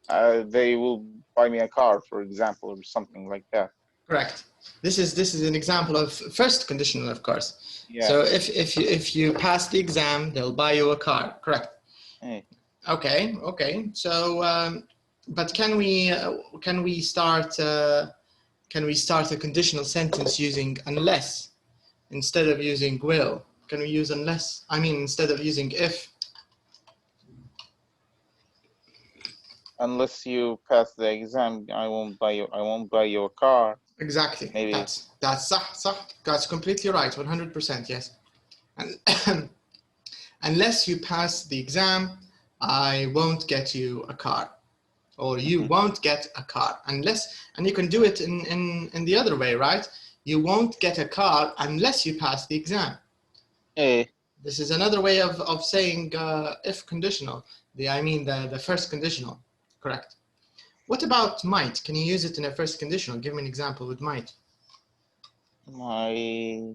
they will buy me a car, for example, or something like that. Correct. This is an example of first conditional, of course. Yeah. So if you pass the exam, they'll buy you a car. Correct. Hey. Okay. So, but can we start a conditional sentence using unless instead of using will? Can we use unless? I mean, instead of using if. Unless you pass the exam, I won't buy you a car. Exactly. Maybe. That's صح. That's completely right. 100%. Yes. And unless you pass the exam, I won't get you a car, or you won't get a car unless. And you can do it in the other way, right? You won't get a car unless you pass the exam. Hey. This is another way of saying if conditional. The first conditional. Correct. What about might? Can you use it in a first conditional? Give me an example with might. My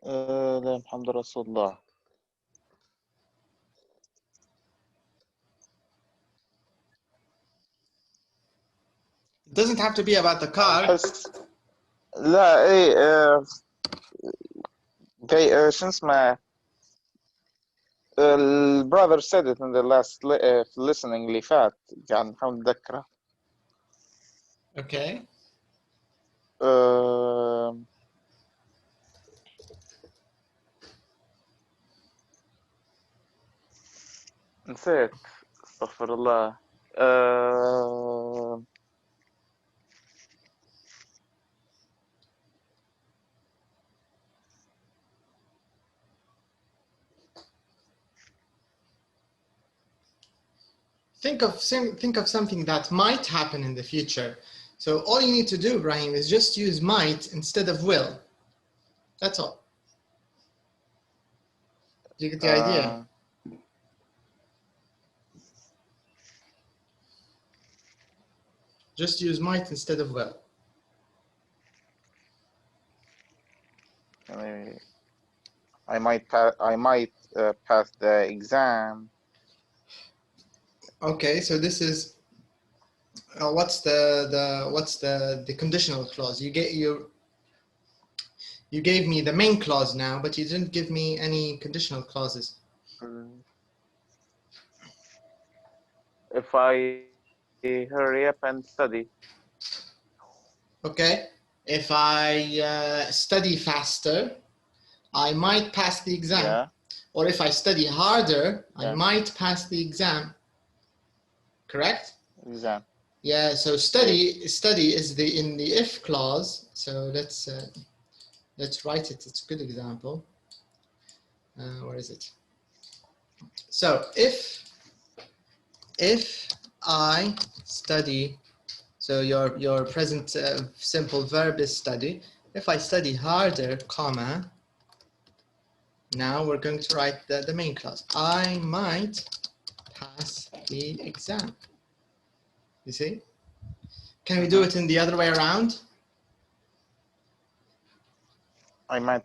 الحمد رسول الله. It doesn't have to be about the car. لا ايه شو اسمه البراذر said it in the last listening اللي فات قاعد نحاول نتذكره. Okay. نسيت استغفر الله. Think of something that might happen in the future. So all you need to do, Ibrahim, is just use might instead of will. That's all. Do you get the idea? Just use might instead of will. I might pass the exam. Okay, so this is what's the conditional clause? You gave me the main clause now, but you didn't give me any conditional clauses. If I hurry up and study. Okay, if I study faster, I might pass the exam. Yeah. Or if I study harder, Yeah. I might pass the exam. Correct? Exam. Yeah, so study is in the if clause. So let's write it. It's a good example. Where is it? So if I study, so your present simple verb is study. If I study harder, comma, now we're going to write the main clause. I might pass the exam. You see? Can we do it in the other way around? I might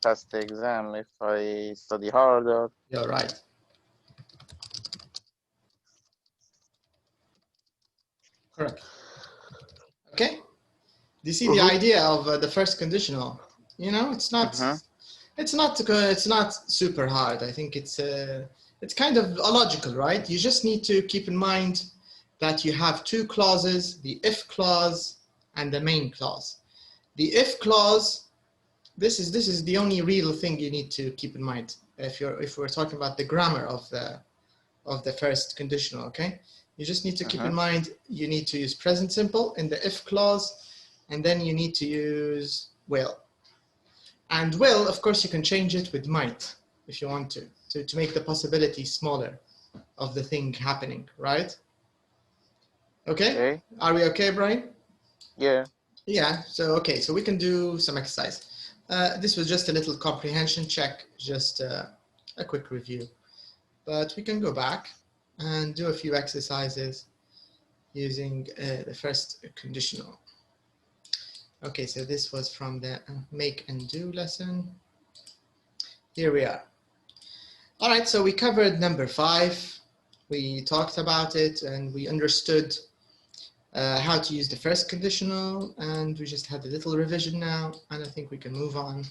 pass the exam if I study harder. You're right. Correct. Okay. Do you see the idea of the first conditional? You know, it's not super hard. I think it's kind of illogical, right? You just need to keep in mind that you have two clauses, the if clause and the main clause. The if clause, this is the only real thing you need to keep in mind if we're talking about the grammar of the first conditional, okay? You just need to keep in mind you need to use present simple in the if clause, and then you need to use will. And will, of course, you can change it with might if you want to make the possibility smaller of the thing happening, right? Okay? Are we okay, Brian? Yeah. Yeah, so okay, so we can do some exercise. This was just a little comprehension check, just a quick review. But we can go back and do a few exercises using the first conditional. Okay, so this was from the make and do lesson. Here we are. All right, so we covered number 5. We talked about it and we understood how to use the first conditional, and we just had a little revision now, and I think we can move on.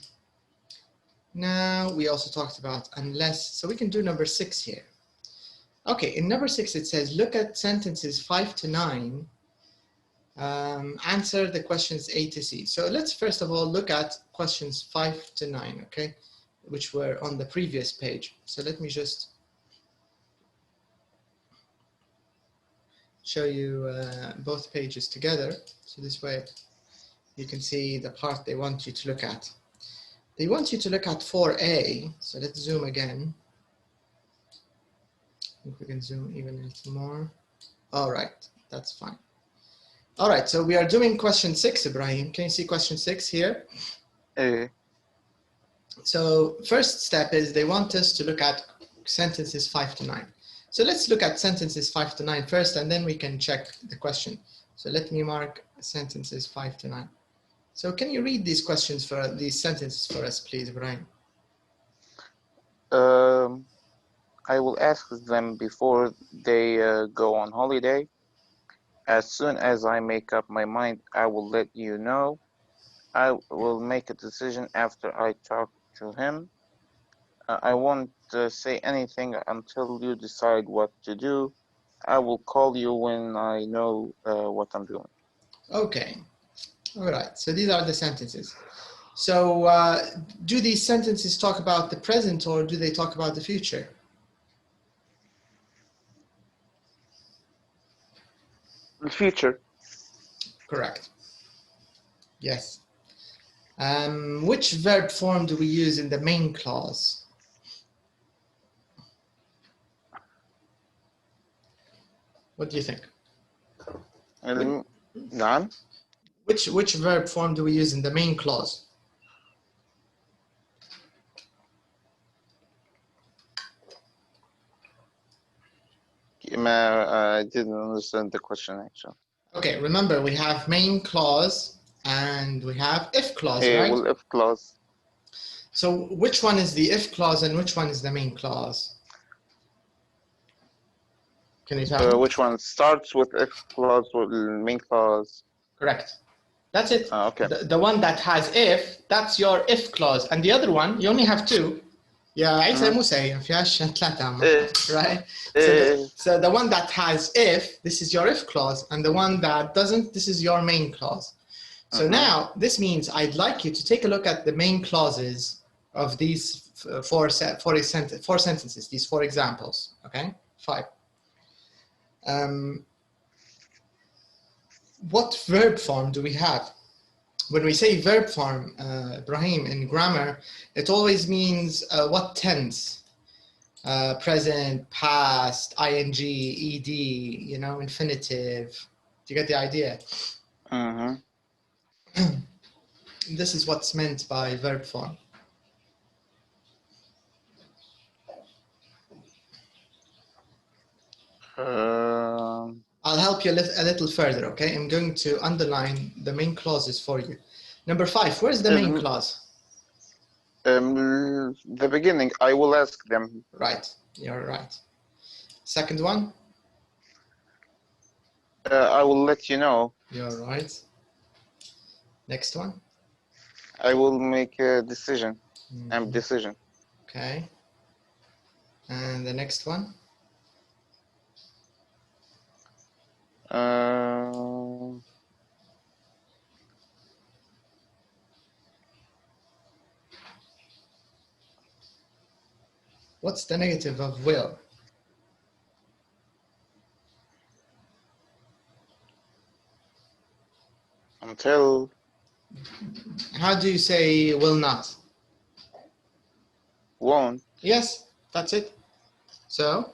Now we also talked about unless, so we can do number 6 here. Okay, in number 6 it says look at sentences 5 to 9. Answer the questions A to C. So let's first of all look at questions 5 to 9, okay, which were on the previous page. So let me just show you both pages together. So this way you can see the part they want you to look at. They want you to look at 4A. So let's zoom again. I think we can zoom even a little more. All right, that's fine. All right, so we are doing question 6, Ibrahim. Can you see question 6 here? So first step is they want us to look at sentences 5 to 9. So let's look at sentences 5 to 9 first, and then we can check the question. So let me mark sentences 5 to 9. So can you read these questions for these sentences for us, please, Ibrahim? I will ask them before they go on holiday. As soon as I make up my mind, I will let you know. I will make a decision after I talk to him. I won't say anything until you decide what to do. I will call you when I know what I'm doing. Okay. All right. So these are the sentences. So do these sentences talk about the present or do they talk about the future? The future. Correct. Yes. Which verb form do we use in the main clause? What do you think? نعم. Which verb form do we use in the main clause? I didn't understand the question actually. Okay, remember we have main clause and we have if clause, right? Well, if clause. So which one is the if clause and which one is the main clause? Can you tell me? Which one starts with if clause or main clause? Correct. That's it. Okay. The one that has if, that's your if clause. And the other one, you only have 2. Yeah, عيسى موسى ما فيهاش 3 right? So the one that has if, this is your if clause, and the one that doesn't, this is your main clause. So now this means I'd like you to take a look at the main clauses of these four sentences, these 4 examples. Okay, 5. What verb form do we have? When we say verb form, Ibrahim, in grammar, it always means what tense? Present, past, ing, ed, you know, infinitive. Do you get the idea? This is what's meant by verb form. I'll help you a little further, okay? I'm going to underline the main clauses for you. Number 5, where's the main clause? The beginning, I will ask them. Right, you're right. Second one? I will let you know. You're right. Next one? I will make a decision. Decision. Okay. And the next one? What's the negative of will? Until. How do you say will not? Won't. Yes, that's it. So?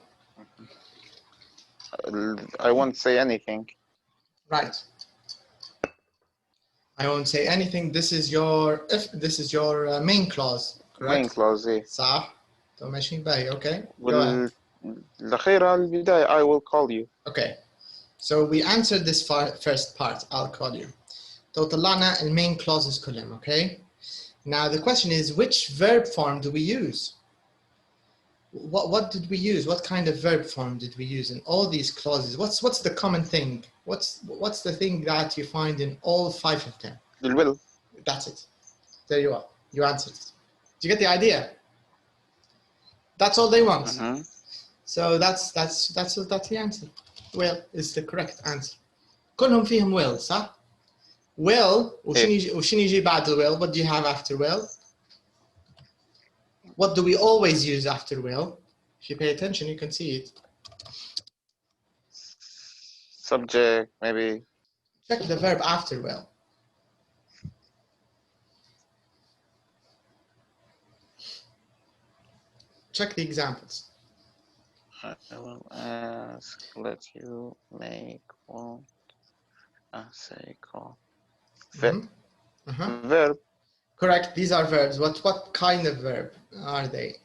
I won't say anything. Right. I won't say anything. This is your main clause, correct? Main clause, yeah. صح. ماشي باهي, okay. الأخيرة البداية, I will call you. Okay. So we answered this first part, I'll call you. طلعنا المين clauses كلهم, okay? Now the question is, which verb form do we use? what did we use? What kind of verb form did we use in all these clauses? What's the common thing? What's the thing that you find in all 5 of them? The will. That's it. There you are. You answered it. Do you get the idea? That's all they want. So that's the answer. Will is the correct answer. كلهم فيهم will, صح? Will وشنو يجي بعد will? What do you have after will? What do we always use after will? If you pay attention, you can see it. Subject, maybe. Check the verb after will. Check the examples. I will ask, let you make, won't, say, call. Verb. Correct. These are verbs. What kind of verb are they?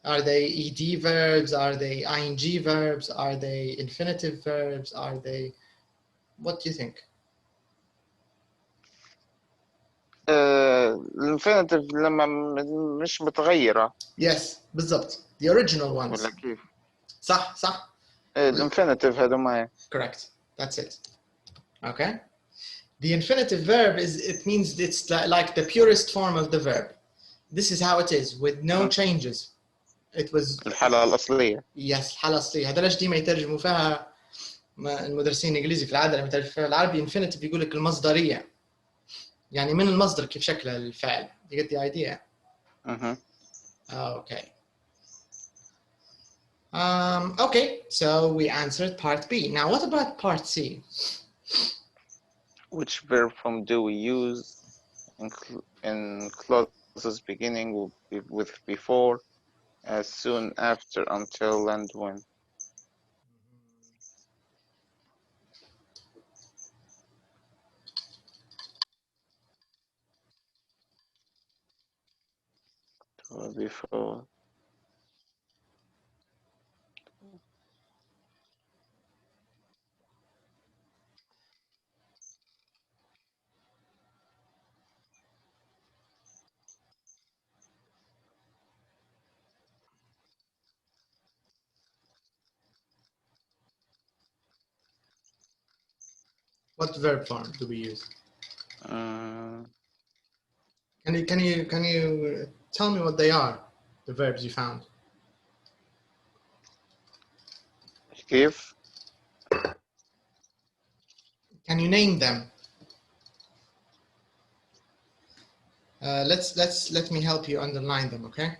Are they ed verbs? Are they ing verbs? Are they infinitive verbs? Are they? What do you think? الانفينيتيف لما مش متغيرة. Yes, بالضبط. The original ones. ولا كيف؟ صح. الانفينيتيف هذا ما. Correct. That's it. Okay. The infinitive verb it means it's like the purest form of the verb. This is how it is with no changes. It was الحالة الأصلية. Yes, الحالة الأصلية. هذا ليش ديما يترجموا فيها المدرسين الإنجليزي في العادة لما يترجموا فيها العربي infinitive يقول لك المصدرية. يعني من المصدر كيف شكل الفعل. You get the idea? Okay. Okay, so we answered part B. Now, what about part C? Which verb form do we use in clauses beginning with before, as soon, after, until, and when? Before. What verb form do we use? Can you tell me what they are? The verbs you found. كيف؟ Can you name them? Let me help you underline them, okay?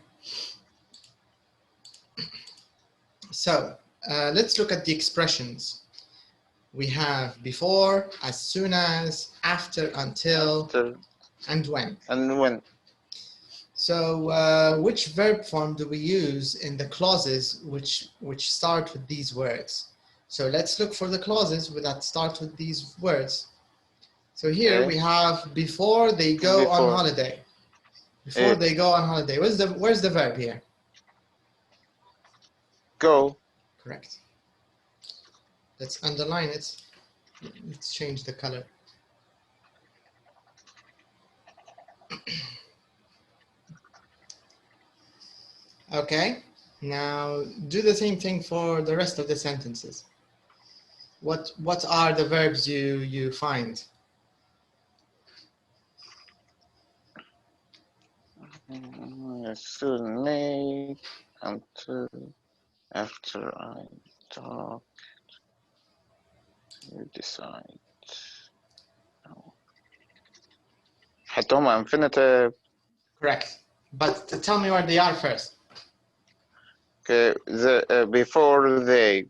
So let's look at the expressions. We have before, as soon as, after, until, and when. And when. So which verb form do we use in the clauses which start with these words? So let's look for the clauses that start with these words. So here we have before they go on holiday. Before they go on holiday. Where's the verb here? Go. Correct. Let's underline it. Let's change the color. Okay. Now do the same thing for the rest of the sentences. What are the verbs you find? Soon, make, until, after I talk, you decide. حتى هما infinitive. Correct. But tell me where they are first. Okay, before they,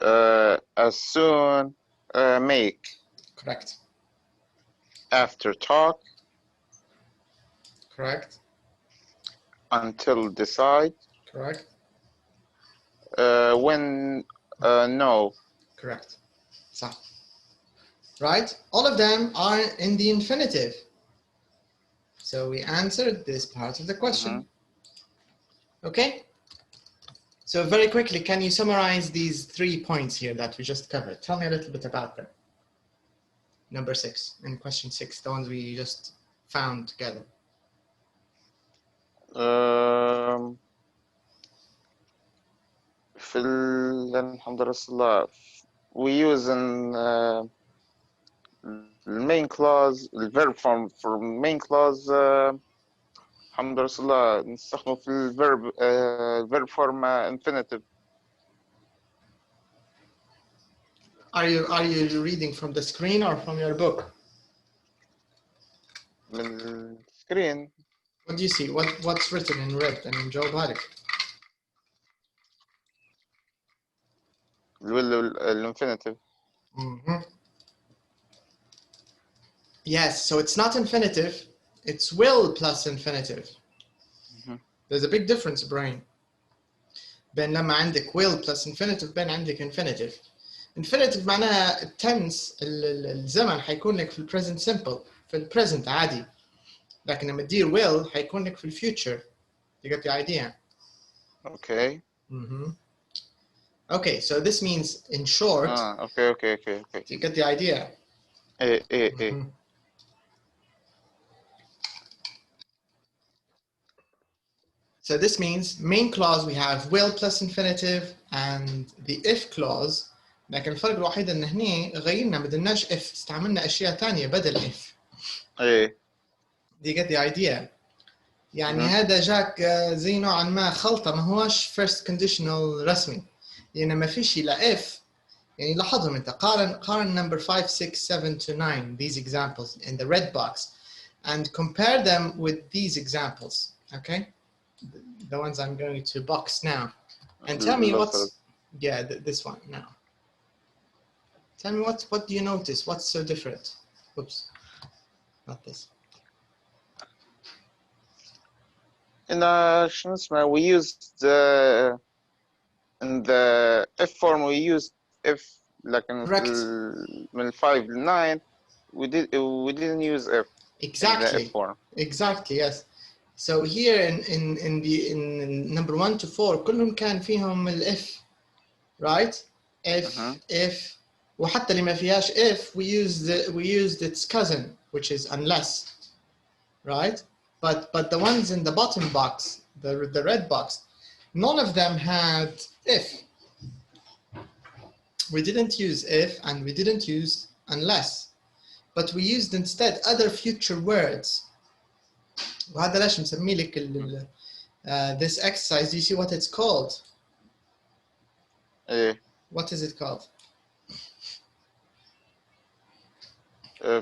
as soon, make. Correct. After talk. Correct. Until decide. Correct. When no. Correct. So, right? All of them are in the infinitive. So we answered this part of the question. Okay? So very quickly, can you summarize these 3 points here that we just covered? Tell me a little bit about them. Number 6 and question 6, the ones we just found together. في الحمد لله رسول الله we use in the main clause the verb form for main clause الحمد لله رسول الله نستخدمه في الverb form infinitive. Are you reading from the screen or from your book? من السكرين. What do you see? What's written in red? And نجاوبها لك. الانفينيتيف. Yes, so it's not infinitive, it's will plus infinitive. There's a big difference, Brian. بين لما عندك will plus infinitive بين عندك infinitive. Infinitive معناها التنس الزمن حيكون لك في present simple في present عادي. لكن لما تدير will حيكون لك في future. You get the idea? Okay. Okay, so this means in short. Okay. You get the idea? So this means main clause we have will plus infinitive and the if clause. لكن الفرق الوحيد ان هنا غيرنا ما بدناش if استعملنا اشياء ثانيه بدل if. Do you get the idea? يعني هذا جاك زي نوعا ما خلطه ما هوش first conditional رسمي. لان ما فيش الا if. يعني لاحظهم انت قارن number 5 6 7 to 9 these examples in the red box and compare them with these examples, okay? The ones I'm going to box now, and tell me what's this one now. Tell me what do you notice? What's so different? Oops, not this. In شنو اسمه we used in the if form we used if لكن من 5 ل 9 we didn't use if. Exactly. In the if form. Exactly, yes. So here in number 1 to 4 كلهم كان فيهم الإف, right? If وحتى اللي ما فيهاش if we used its cousin which is unless, right? But the ones in the bottom box, the red box, none of them had if. We didn't use if and we didn't use unless, but we used instead other future words. وهذا ليش مسمي لك this exercise. Do you see what it's called? What is it called?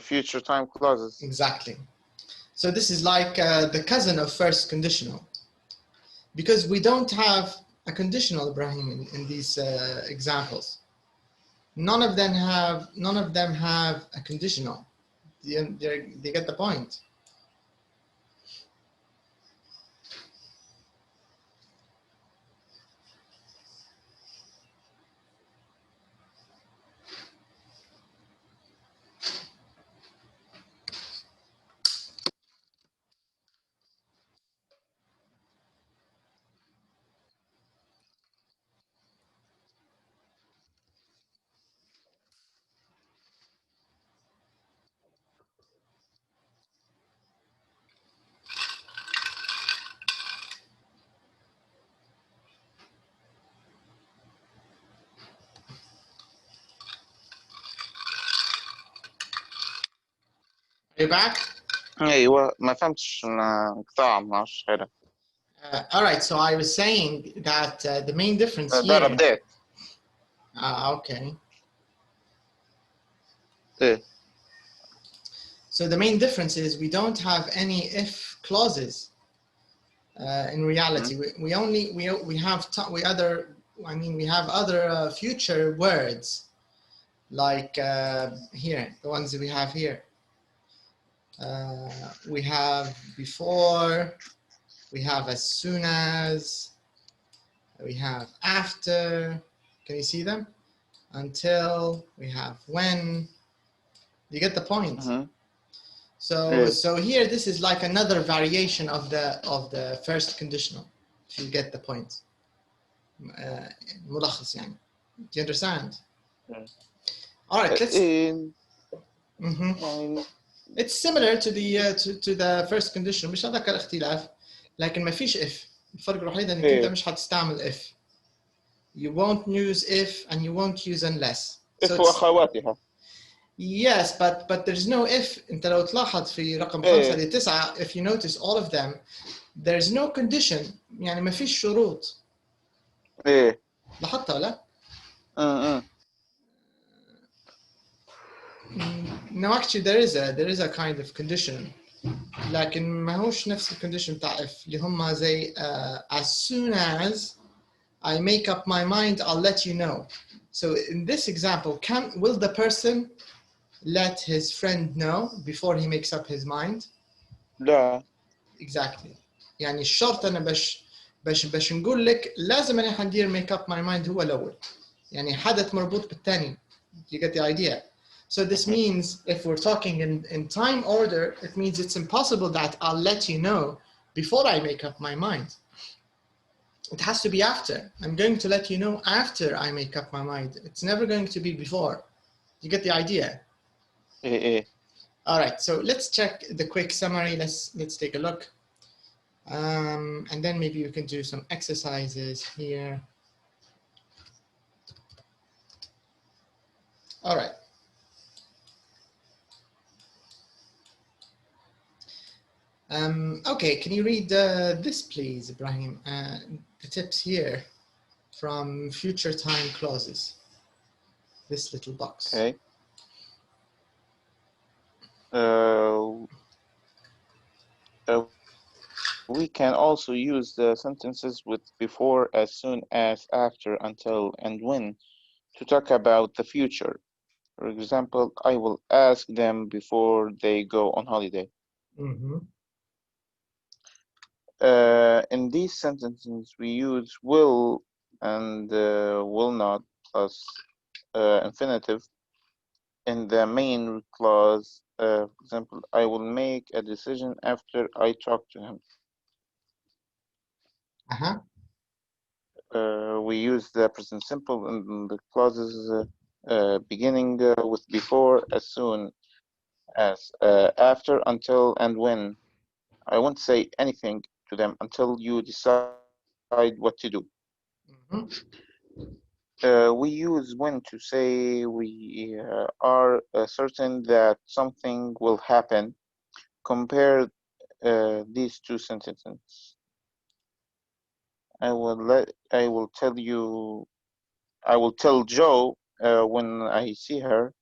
Future time clauses. Exactly. So this is like the cousin of first conditional, because we don't have a conditional, Ibrahim, in these examples. None of them have a conditional. They get the point. Are you back? ايوه ما فهمتش انقطاع ما اعرفش حاجه. All right, so I was saying that the main difference here. ده update. Okay. So the main difference is we don't have any if clauses. In reality, we have other future words, like here, the ones that we have here. We have before, we have as soon as, we have after. Can you see them? Until, we have when. You get the point. So here, this is like another variation of the first conditional. If you get the point. ملخص يعني. Do you understand? All right, let's. It's similar to the first conditional. مش هذاك الاختلاف، لكن ما فيش if. الفرق الوحيد انك انت مش هتستعمل if. You won't use if and you won't use unless. if وأخواتها. Yes, but there's no if. أنت لو تلاحظ في رقم 5 ل 9 if you notice all of them there's no condition يعني ما فيش شروط. إيه. لاحظتها ولا؟ No, actually there is a kind of condition. لكن ما هوش نفس الcondition بتاع if اللي هم زي as soon as I make up my mind I'll let you know. So in this example, will the person let his friend know before he makes up his mind? لا. Exactly. يعني الشرط أنا باش نقول لك لازم أنا حندير make up my mind هو الأول. يعني حدث مربوط بالثاني. You get the idea? So this means if we're talking in time order, it means it's impossible that I'll let you know before I make up my mind. It has to be after. I'm going to let you know after I make up my mind. It's never going to be before. You get the idea? All right, so let's check the quick summary. Let's take a look. And then maybe you can do some exercises here. All right. Okay, can you read this, please, Ibrahim? The tips here from future time clauses. This little box. Okay. We can also use the sentences with before, as soon as, after, until, and when to talk about the future. For example, I will ask them before they go on holiday. Mm-hmm. In these sentences, we use will and will not plus infinitive in the main clause. For example, I will make a decision after I talk to him. We use the present simple in the clauses beginning with before, as soon as, after, until, and when. I won't say anything to them until you decide what to do. Mm-hmm. We use when to say we are certain that something will happen. Compare these two sentences. I will tell Joe when I see her.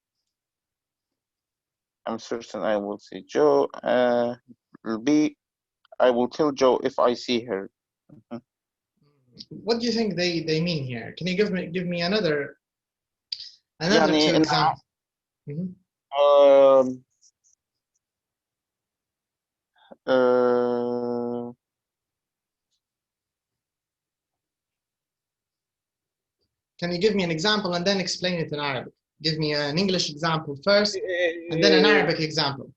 I'm certain I will see Joe. I will tell Joe if I see her. What do you think they mean here? Can you give me another two examples? Can you give me an example and then explain it in Arabic? Give me an English example first and then an Arabic example.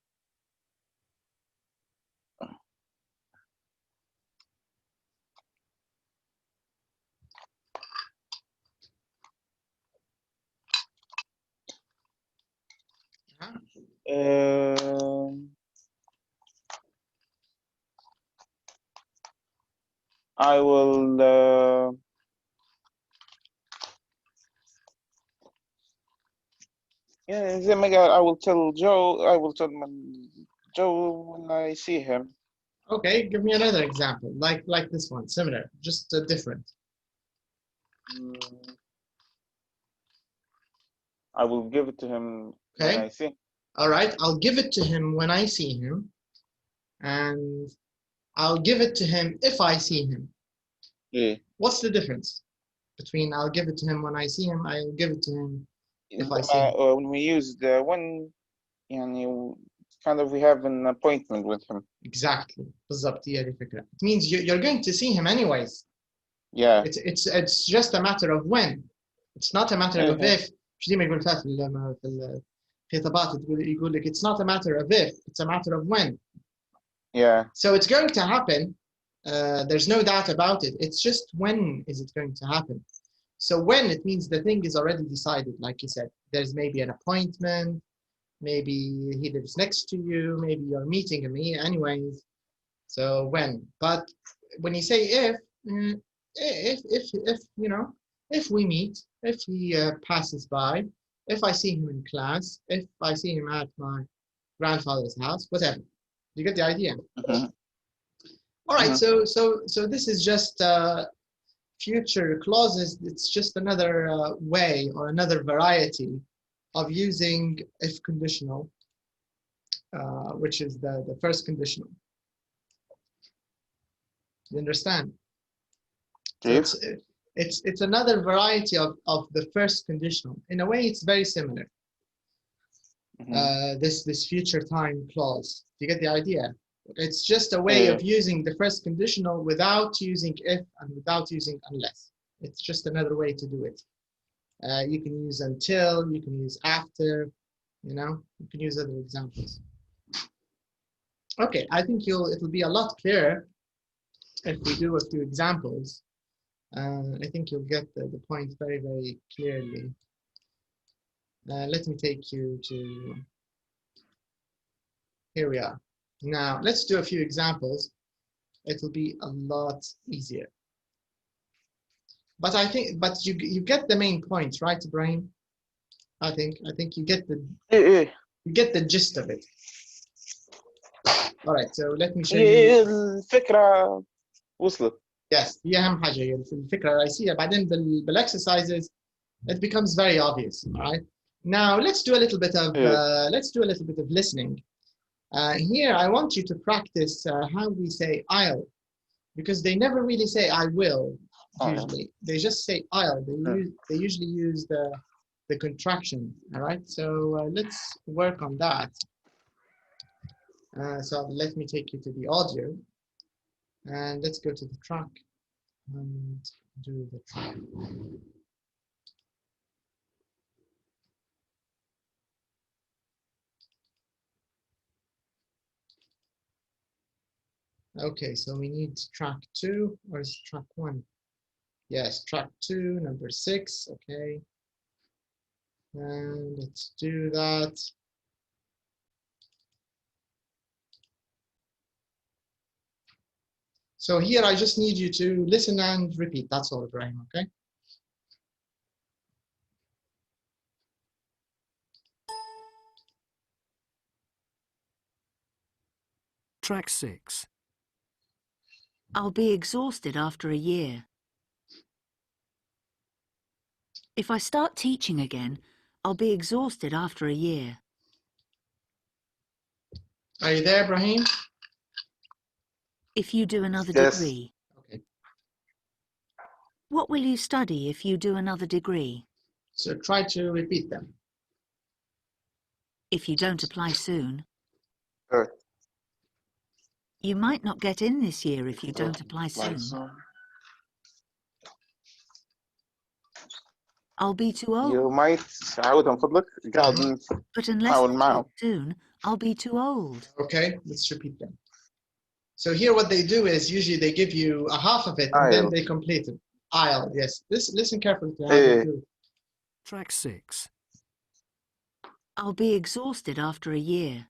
I will I will tell Joe. I will tell Joe when I see him. Okay, give me another example, like this one, similar, just different. I will give it to him when I see. All right, I'll give it to him when I see him, and I'll give it to him if I see him. Yeah. What's the difference between I'll give it to him when I see him, I'll give it to him if I see him? When we use the when, kind of we have an appointment with him. Exactly. بالضبط هي الفكرة. It means you're going to see him anyways. Yeah. It's just a matter of when. It's not a matter of if. مش ديما يقول في الخطابات يقول لك it's not a matter of if, it's a matter of when. Yeah. So it's going to happen. There's no doubt about it. It's just when is it going to happen. So when, it means the thing is already decided, like you said. There's maybe an appointment, maybe he lives next to you, maybe you're meeting him anyways. So when. But when you say if, you know, If we meet, if he passes by, if I see him in class, if I see him at my grandfather's house, whatever. You get the idea? All right, so this is just future clauses. It's just another way or another variety of using if conditional, which is the first conditional. You understand? So it's another variety of the first conditional. In a way, it's very similar. This future time clause. Do you get the idea? It's just a way of using the first conditional without using if and without using unless. It's just another way to do it. You can use until, you can use after, you know, you can use other examples. Okay, I think it'll be a lot clearer if we do a few examples. I think you'll get the point very, very clearly. Let me take you to, here we are. Now, let's do a few examples. It'll be a lot easier. But I think, you get the main point, right, Ibrahim? I think you get the gist of it. All right, so let me show you. الفكرة وصلت. Yes, هي أهم حاجة هي الفكرة الرئيسية. بعدين بالexercises it becomes very obvious. All right. Now let's do a little bit of listening. Here, I want you to practice how we say I'll, because they never really say I will, usually. They just say I'll. They usually use the contraction, all right? So let's work on that. So let me take you to the audio, and let's go to the track and do the track. Okay, so we need track 2, or is it track 1? Yes, track 2, number 6, okay. And let's do that. So here I just need you to listen and repeat, that's all, Ibrahim, okay? Track 6. I'll be exhausted after a year. If I start teaching again, I'll be exhausted after a year. Are you there, Ibrahim? If you do another Yes. degree. Okay. What will you study if you do another degree? So try to repeat them. If you don't apply soon. Earth. You might not get in this year if you don't apply soon. I'll be too old. You might عودها من فضلك. قاعد But unless نحاول you معهم. soon, I'll be too old. Okay, let's repeat them. So here what they do is usually they give you a half of it and then they complete it. I'll, yes. Listen carefully to how they do it. Track 6. I'll be exhausted after a year.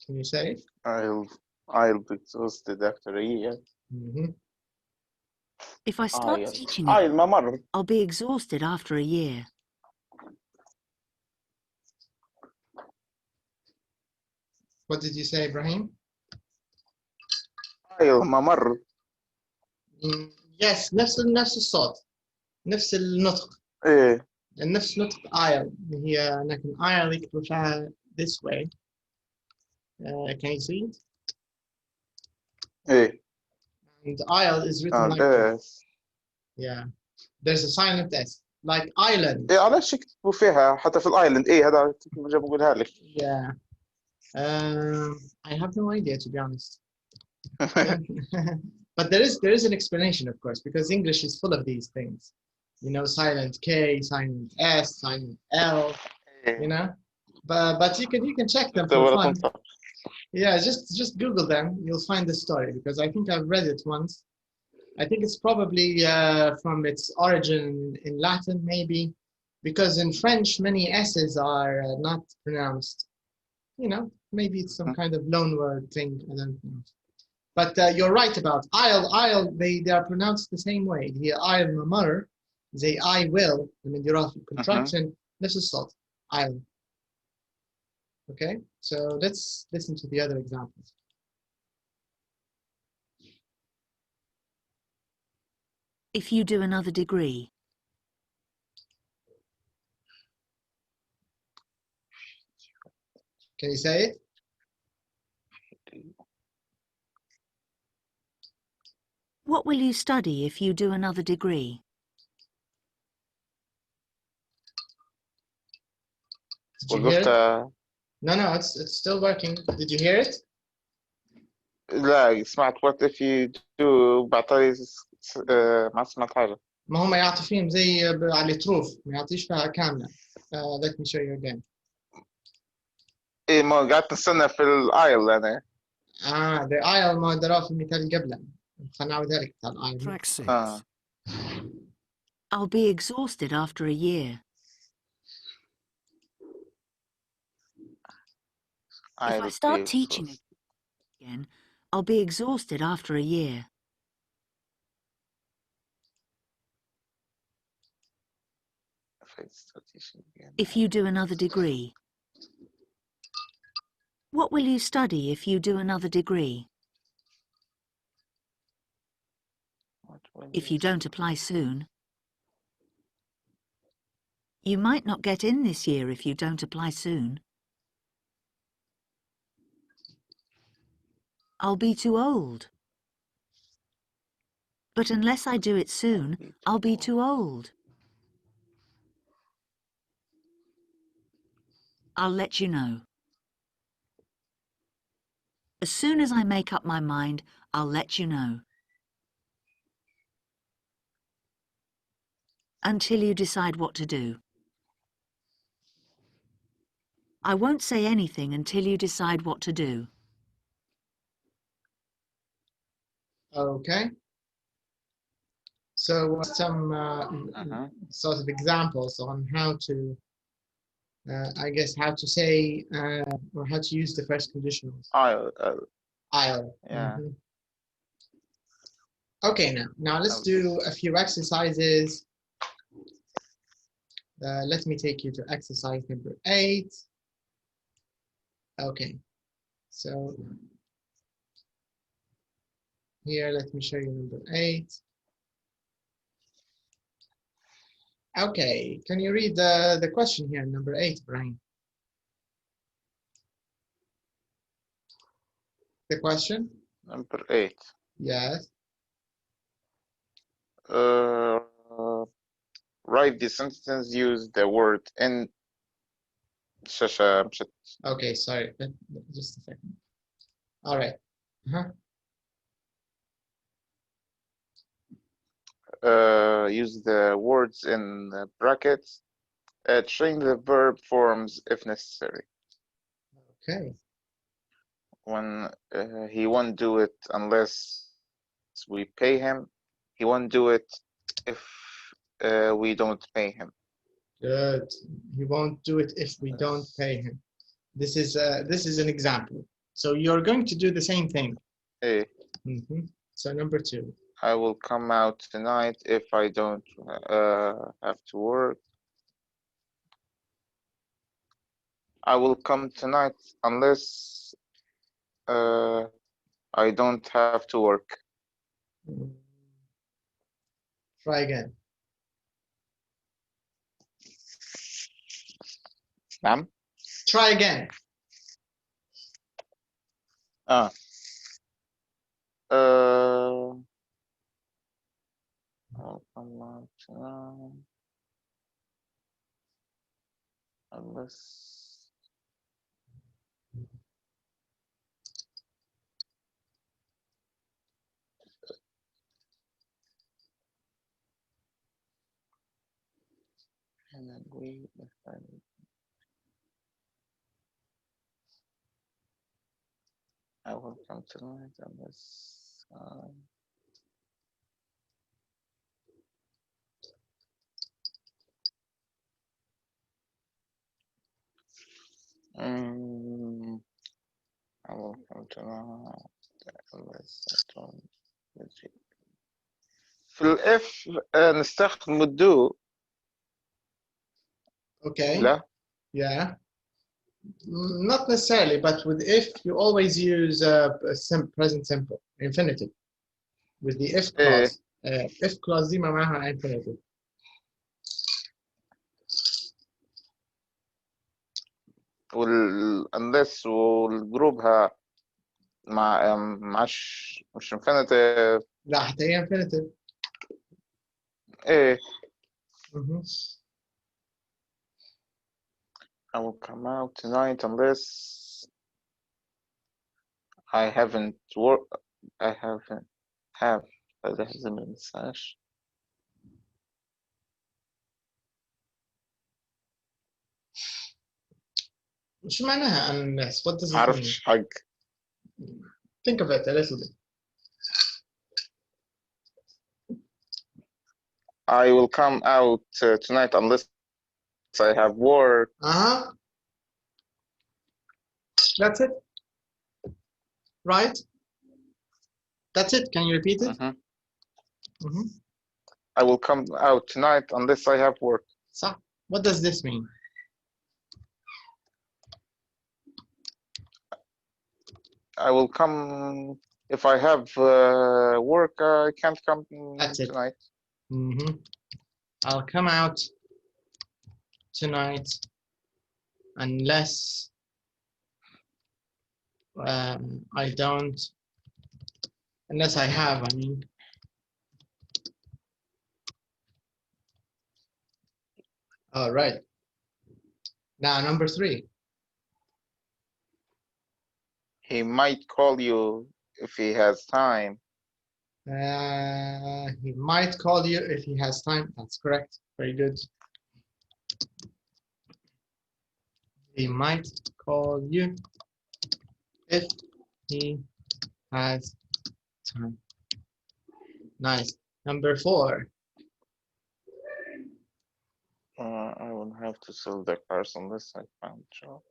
Can you say it? I'll be exhausted after a year. If I start teaching ما مر. I'll be exhausted after a year. What did you say, Ibrahim? ما مر. Yes, نفس الصوت. نفس النطق. نفس نطق I'll. هي لكن I'll يكتبوا فيها this way. Can you see it? And I'll is written like this. Yeah. There's a silent S. Like island. علاش يكتبوا فيها حتى في الايلاند هذا كيف جا بقولها لك. Yeah. I have no idea, to be honest. But there is an explanation, of course, because English is full of these things. You know, silent K, silent S, silent L. You know, but you can check them for fun. Yeah, just Google them. You'll find the story because I think I've read it once. I think it's probably from its origin in Latin, maybe, because in French many S's are not pronounced. You know, maybe it's some kind of loanword thing. I don't know. But you're right about I'll, they are pronounced the same way. هي I'll ممر زي I will لما دي راه contraction نفس الصوت I'll. Okay, so let's listen to the other examples. If you do another degree. Can you say it? What will you study if you do another degree? Did you hear it? وقفت. No, it's still working. Did you hear it? لا سمعت what if you do بعطي ما سمعت حاجة. ما هم يعطي فيهم زي على التروف ما يعطيش فيها كاملة. Let me show you again. إيه ما قعدت نستنى في الآيل أنا. the aisle ما دراه في المثال اللي قبله. خلنا نعاودها لك بتاع الaisle. Track 6. I'll be exhausted after a year. If I start teaching again, I'll be exhausted after a year. If you do another degree. What will you study if you do another degree? If you don't apply soon. You might not get in this year if you don't apply soon. I'll be too old. But unless I do it soon, I'll be too old. I'll let you know. As soon as I make up my mind, I'll let you know. Until you decide what to do. I won't say anything until you decide what to do. Okay. So some sort of examples on how to, I guess, how to say or how to use the first conditionals. I'll. Yeah. Okay, now let's do a few exercises. Let me take you to exercise number 8. Okay, so here, let me show you number 8. Okay, can you read the question here, number 8, Brian? The question? Number 8. Yes. Write the sentence, use the word in. Okay, sorry, just a second. All right. Use the words in brackets. Change the verb forms if necessary. Okay. When he won't do it unless we pay him. He won't do it if we don't pay him. Good. He won't do it if we don't pay him. This is an example. So you're going to do the same thing. Hey. So number 2. I will come out tonight if I don't have to work. I will come tonight unless I don't have to work. Try again. نعم. Try again. I'll come out tonight unless and then we I will come tonight unless I will come tonight في الاف نستخدم الدو. Okay. لا. Yeah. Not necessarily, but with if you always use present simple infinitive with the if clause. If clause دي ما معها infinitive. unless والجروبها مش infinitive. لا حتى هي infinitive. ايه. Mhm. I will come out tonight unless I haven't worked. I haven't have. هذا ما ننساش. شو معناها unless? What does it mean? عارفش حق. Think of it a little bit. I will come out tonight unless I have work. Uh-huh. That's it. Right? That's it. Can you repeat it? Mm-hmm. I will come out tonight unless I have work. So, what does this mean? I will come if I have work. I can't come That's it. tonight. Mm-hmm. I'll come out tonight unless I don't, unless I have, I mean. All right. Now, number 3. He might call you if he has time. He might call you if he has time. That's correct. Very good. He might call you if he has time. Nice. Number 4. I will have to sell the cars unless I found a job.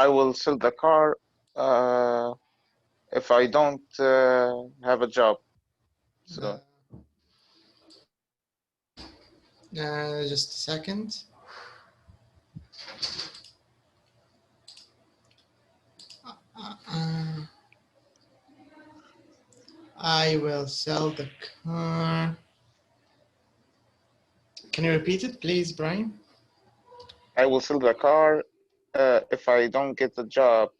I will sell the car if I don't have a job. So Just a second. I will sell the car. Can you repeat it, please, Brian? I will sell the car if I don't get a job.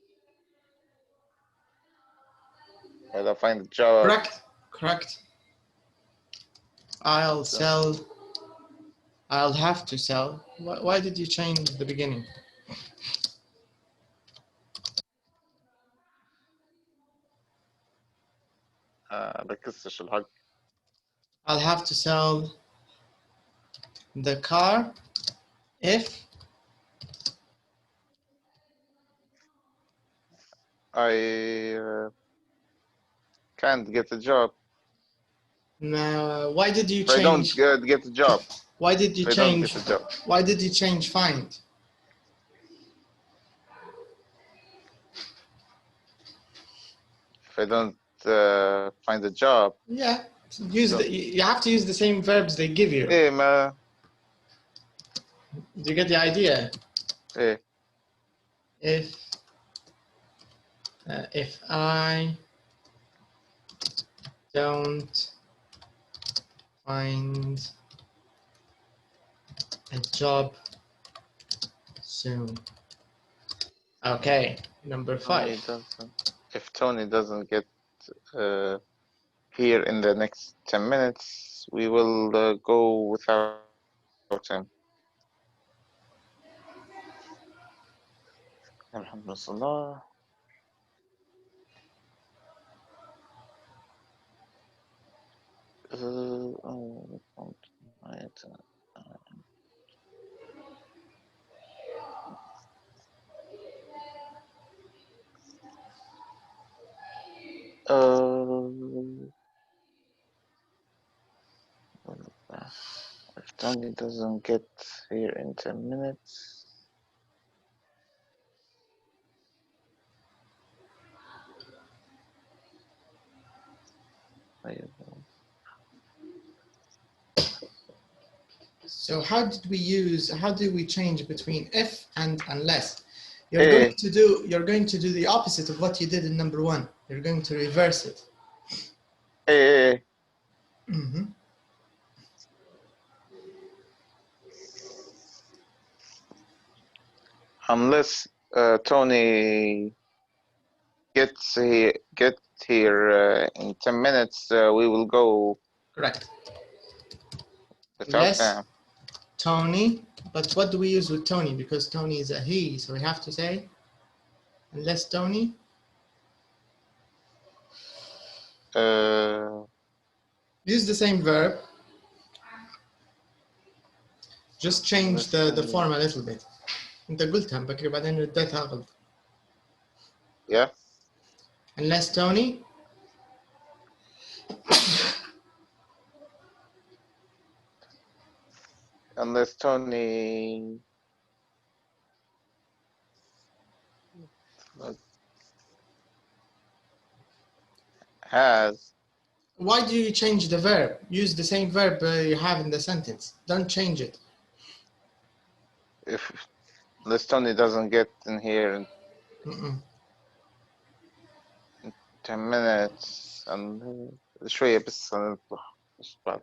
When I find a job. Correct. Correct. I'll sell. I'll have to sell. Why did you change the beginning? بكسش الحق. I'll have to sell the car if I can't get a job. Now, why did you If I don't change? get a job. Why did you If I don't change? get a job. Why did you change find? If I don't find a job. Yeah, use the, you have to use the same verbs they give you. إيه ما. Do you get the idea? إيه. If I don't find a job soon. Okay, number 5. If Tony doesn't get here in the next 10 minutes, we will go without him. Alhamdulillah. If Tony doesn't get here in 10 minutes, So how do we change between if and unless? You're going to do the opposite of what you did in number 1. You're going to reverse it. Mm-hmm. Unless Tony gets here in 10 minutes, we will go. Correct. Without them. Tony, but what do we use with Tony? Because Tony is a he, so we have to say unless Tony. Use the same verb. Just change the form a little bit. انت قلتها بكري بعدين رديتها غلط. Yeah. Unless Tony. Unless Tony has. Why do you change the verb? Use the same verb you have in the sentence. Don't change it. Unless Tony doesn't get in here in 10 minutes شوية بس هنطلع مش بعد.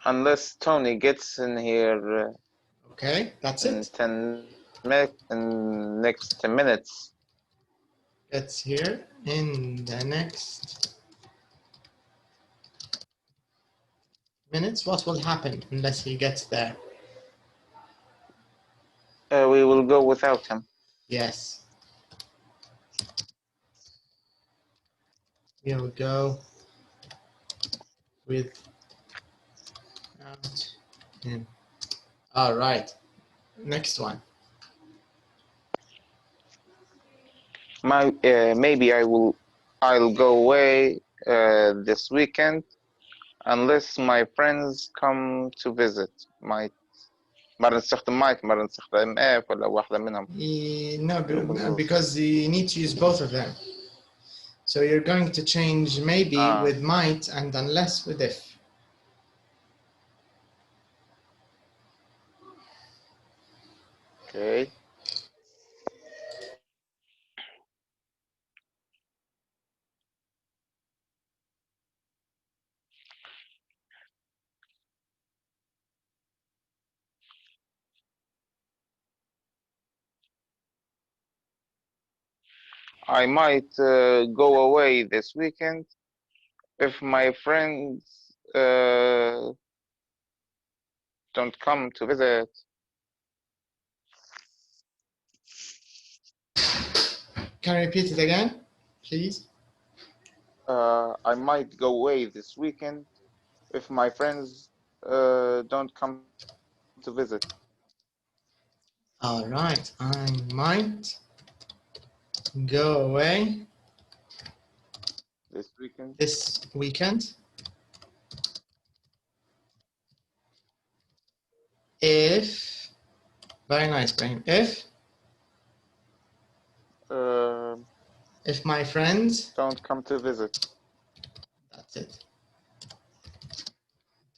Unless Tony gets in here. Okay, that's it. In next 10 minutes. It's here in the next minutes. What will happen unless he gets there? We will go without him. Yes. We'll go without him. All right. Next one. Maybe I'll go away this weekend unless my friends come to visit. مرة نستخدم might مرة نستخدم if ولا واحدة منهم. No, because you need to use both of them. So you're going to change maybe with might and unless with if. Okay. I might go away this weekend if my friends don't come to visit. Can you repeat it again, please? I might go away this weekend if my friends don't come to visit. All right, I might go away this weekend. If, very nice, Brahim. If my friends don't come to visit. That's it.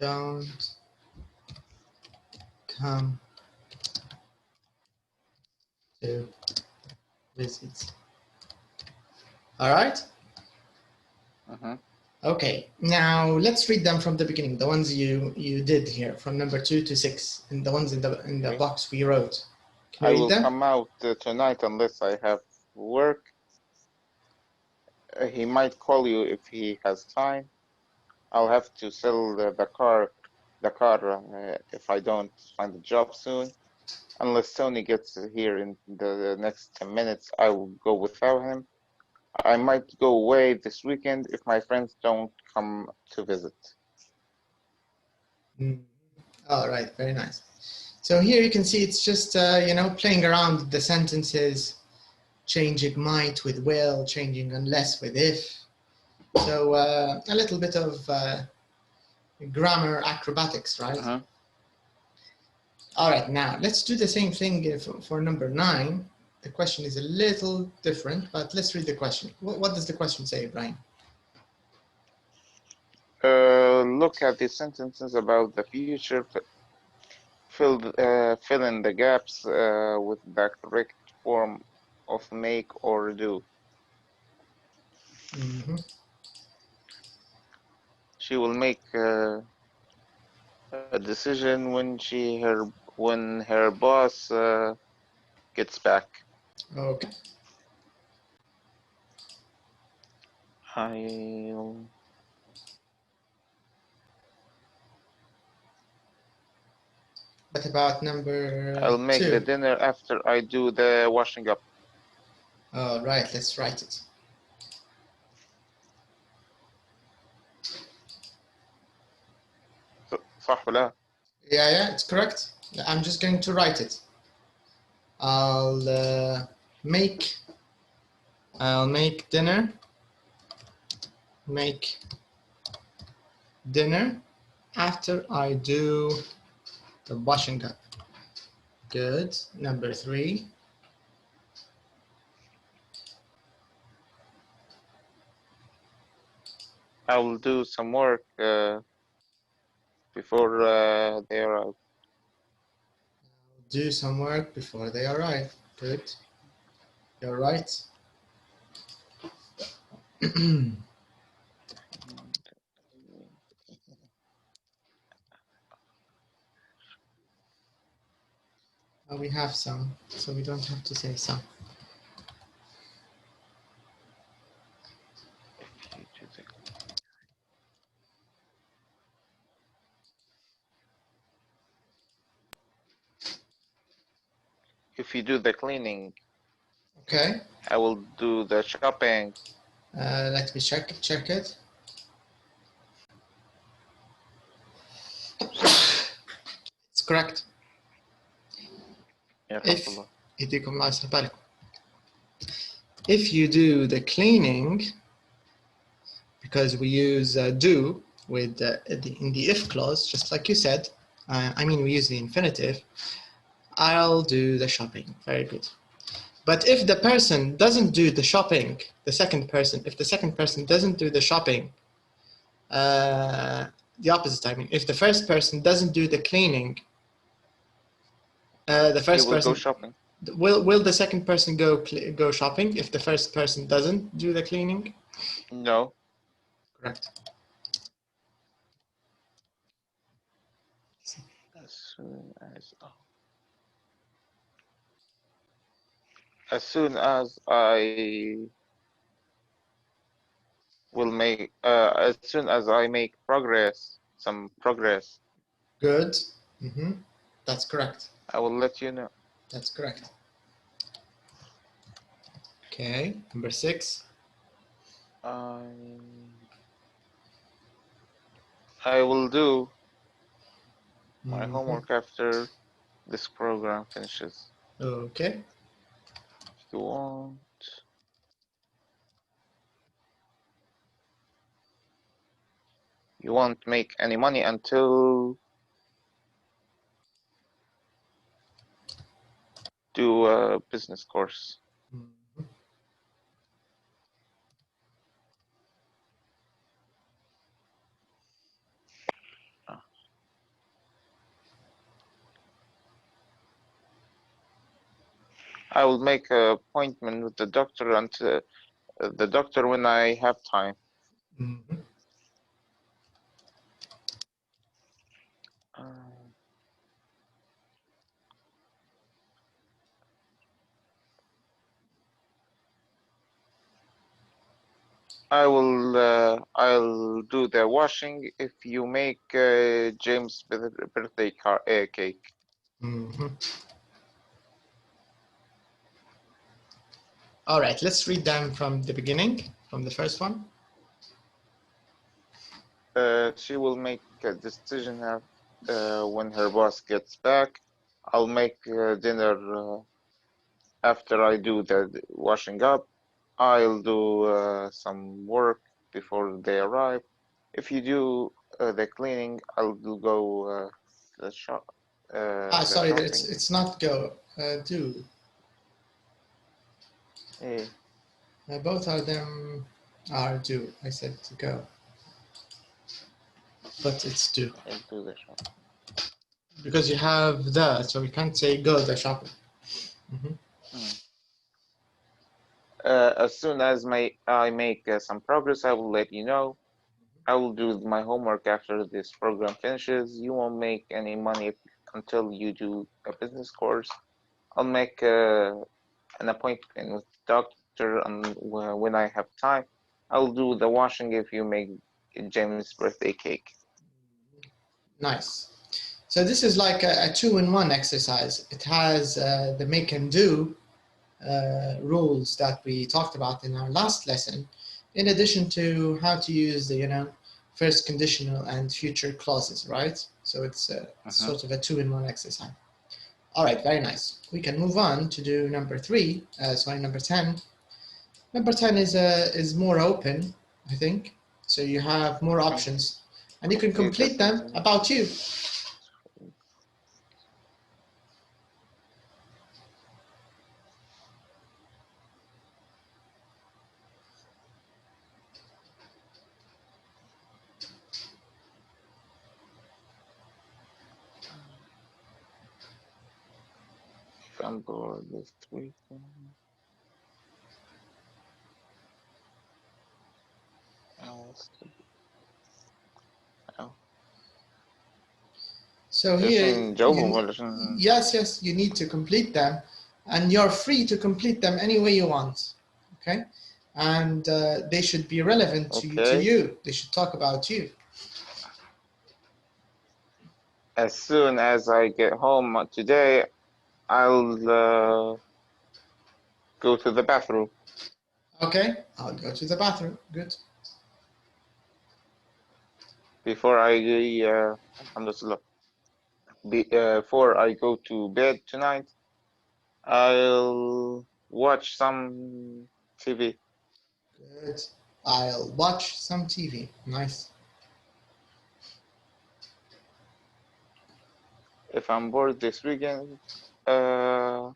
Don't come to visit. All right? Okay, now let's read them from the beginning, the ones you did here, from number 2 to 6, and the ones in the box we wrote. I will come out tonight unless I have work. He might call you if he has time. I'll have to sell the car if I don't find a job soon. Unless Tony gets here in the next 10 minutes, I will go without him. I might go away this weekend if my friends don't come to visit. All right, very nice. So here you can see it's just, playing around with the sentences, changing might with will, changing unless with if. So a little bit of grammar acrobatics, right? All right, now let's do the same thing for number 9. the question is a little different, but let's read the question. What does the question say, Brian? Look at the sentences about the future. Fill in the gaps with the correct form of make or do. Mm-hmm. She will make a decision when her boss gets back. Okay. What about number I'll make 2? the dinner after I do the washing up. All right, let's write it. صح ولا؟ Yeah, it's correct. I'm just going to write it. I'll make dinner. Make dinner after I do the washing up. Good. Number 3. I will do some work before they arrive. Do some work before they arrive. Good. You're right. We have some, so we don't have to say some. If you do the cleaning, Okay. I will do the shopping. Let me check it. It's correct. If you do the cleaning, because we use do with in the if clause, just like you said, I mean we use the infinitive, I'll do the shopping. Very good. But if the person doesn't do the shopping, if the second person doesn't do the shopping, the opposite, I mean, if the first person doesn't do the cleaning, the first person go shopping. Will the second person go shopping if the first person doesn't do the cleaning? No. Correct. As soon as I will make as soon as I make some progress. Good. That's correct. I will let you know. That's correct. Okay, number 6. I will do my homework after this program finishes. Okay. If you want. You won't make any money until do a business course. I will make an appointment with the doctor until the doctor when I have time. I'll do the washing if you make James' birthday cake. All right, let's read them from the beginning, from the first one. She will make a decision when her boss gets back. I'll make dinner after I do the washing up. I'll do some work before they arrive. If you do the cleaning, I'll go the shop. Sorry, it's not go. Do. إيه. Both of them are do. I said to go, but it's do I'll do the shop. because you have the, so we can't say go the shopping. As soon as I make some progress, I will let you know. I will do my homework after this program finishes. You won't make any money until you do a business course. I'll make an appointment with the doctor when I have time. I'll do the washing if you make James' birthday cake. Nice. So this is like a two-in-one exercise. It has the make and do rules that we talked about in our last lesson, in addition to how to use the first conditional and future clauses, right? So it's sort of a two-in-one exercise. All right, very nice. We can move on to do number 10. Number 10 is more open, I think. So you have more options, and you can complete them about you. If I'm bored this weekend. So here, yes, you need to complete them, and you're free to complete them any way you want, okay? And they should be relevant to you. They should talk about you. As soon as I get home today, I'll go to the bathroom. Okay, I'll go to the bathroom. Good. Before I before I go to bed tonight, I'll watch some TV. Good. I'll watch some TV. Nice. If I'm bored this weekend, I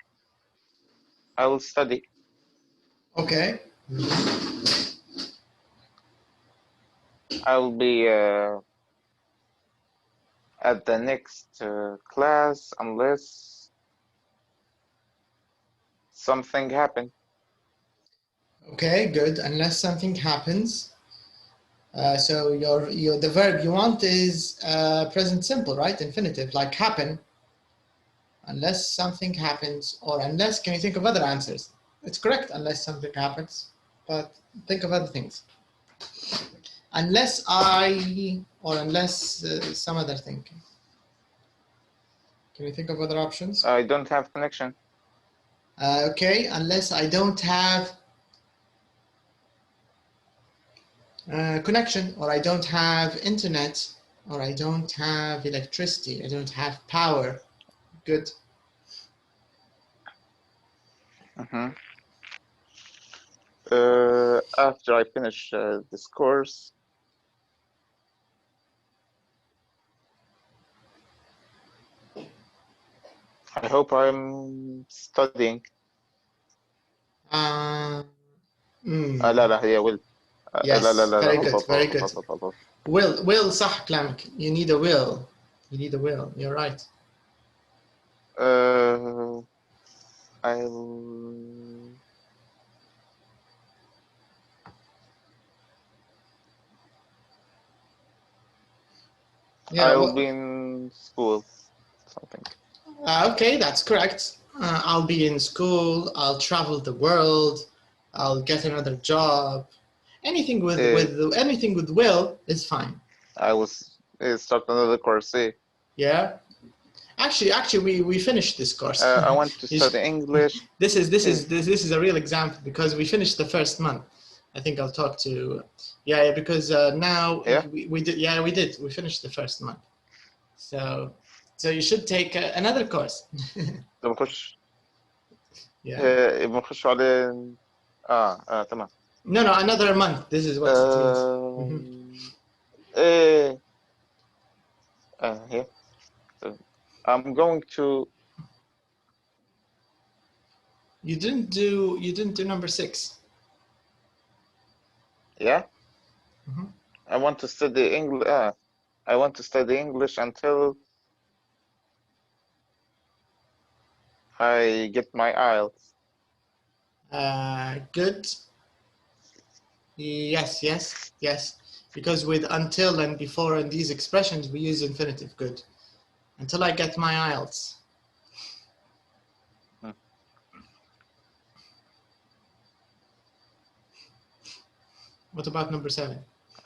will study. Okay. I'll be at the next class unless something happens. Okay, good. Unless something happens. So the verb you want is present simple, right? Infinitive, like happen. Unless something happens, or unless, can you think of other answers? It's correct, unless something happens, but think of other things. Unless or unless some other thing. Can you think of other options? I don't have connection. Okay, unless I don't have connection, or I don't have internet, or I don't have electricity, I don't have power. Good. After I finish this course, I hope I'm studying. لا هي will. Yes, لا very good, very good. Will صح كلامك. You need a will. You need a will. You're right. I'll be in school. Something. Okay, that's correct. I'll be in school. I'll travel the world. I'll get another job. Anything with anything with will is fine. I will start another course. Yeah. Actually, we finished this course. I want to study English. This is a real example because we finished the first month. I think I'll talk to because now we did we finished the first month. So you should take another course. بنخش على تمام. No, another month. This is what it means. Here. I'm going to You didn't do number 6. Yeah. Mhm. I want to study English. I want to study English until I get my IELTS. Good. Yes. Because with until and before and these expressions, we use infinitive. Good. Until I get my IELTS. Hmm. What about number 7?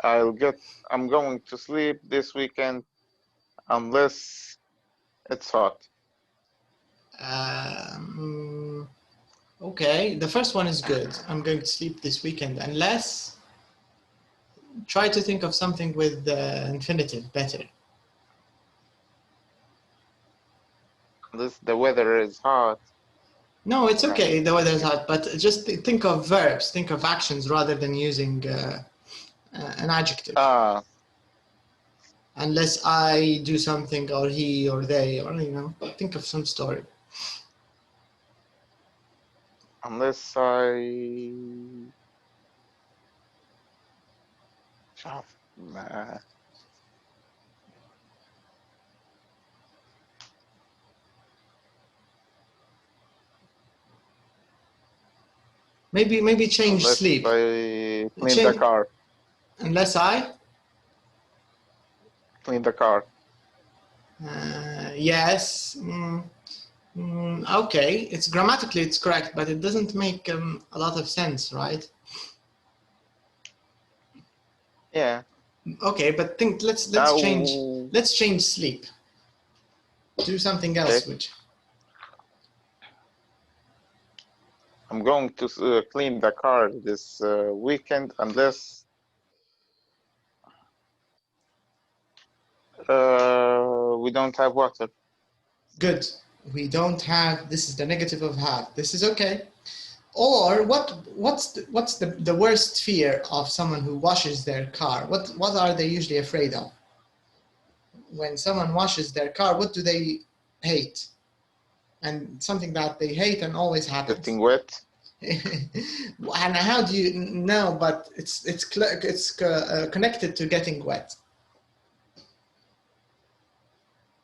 I'm going to sleep this weekend unless it's hot. Okay, the first one is good. I'm going to sleep this weekend unless. Try to think of something with the infinitive better. Unless the weather is hot. No, it's okay. The weather is hot, but just think of verbs, think of actions rather than using an adjective. Unless I do something, or he, or they, or think of some story. Unless I. Maybe change Unless sleep. I clean the car. Unless I clean the car. Yes. Okay, it's grammatically it's correct, but it doesn't make a lot of sense, right? Yeah. Okay, but let's change sleep. Do something else, Okay. which I'm going to clean the car this weekend unless we don't have water. Good. We don't have. This is the negative of have. This is okay. Or what's the worst fear of someone who washes their car? What are they usually afraid of? When someone washes their car, what do they hate? And something that they hate and always happens. Getting wet. And how do you know? But it's connected to getting wet.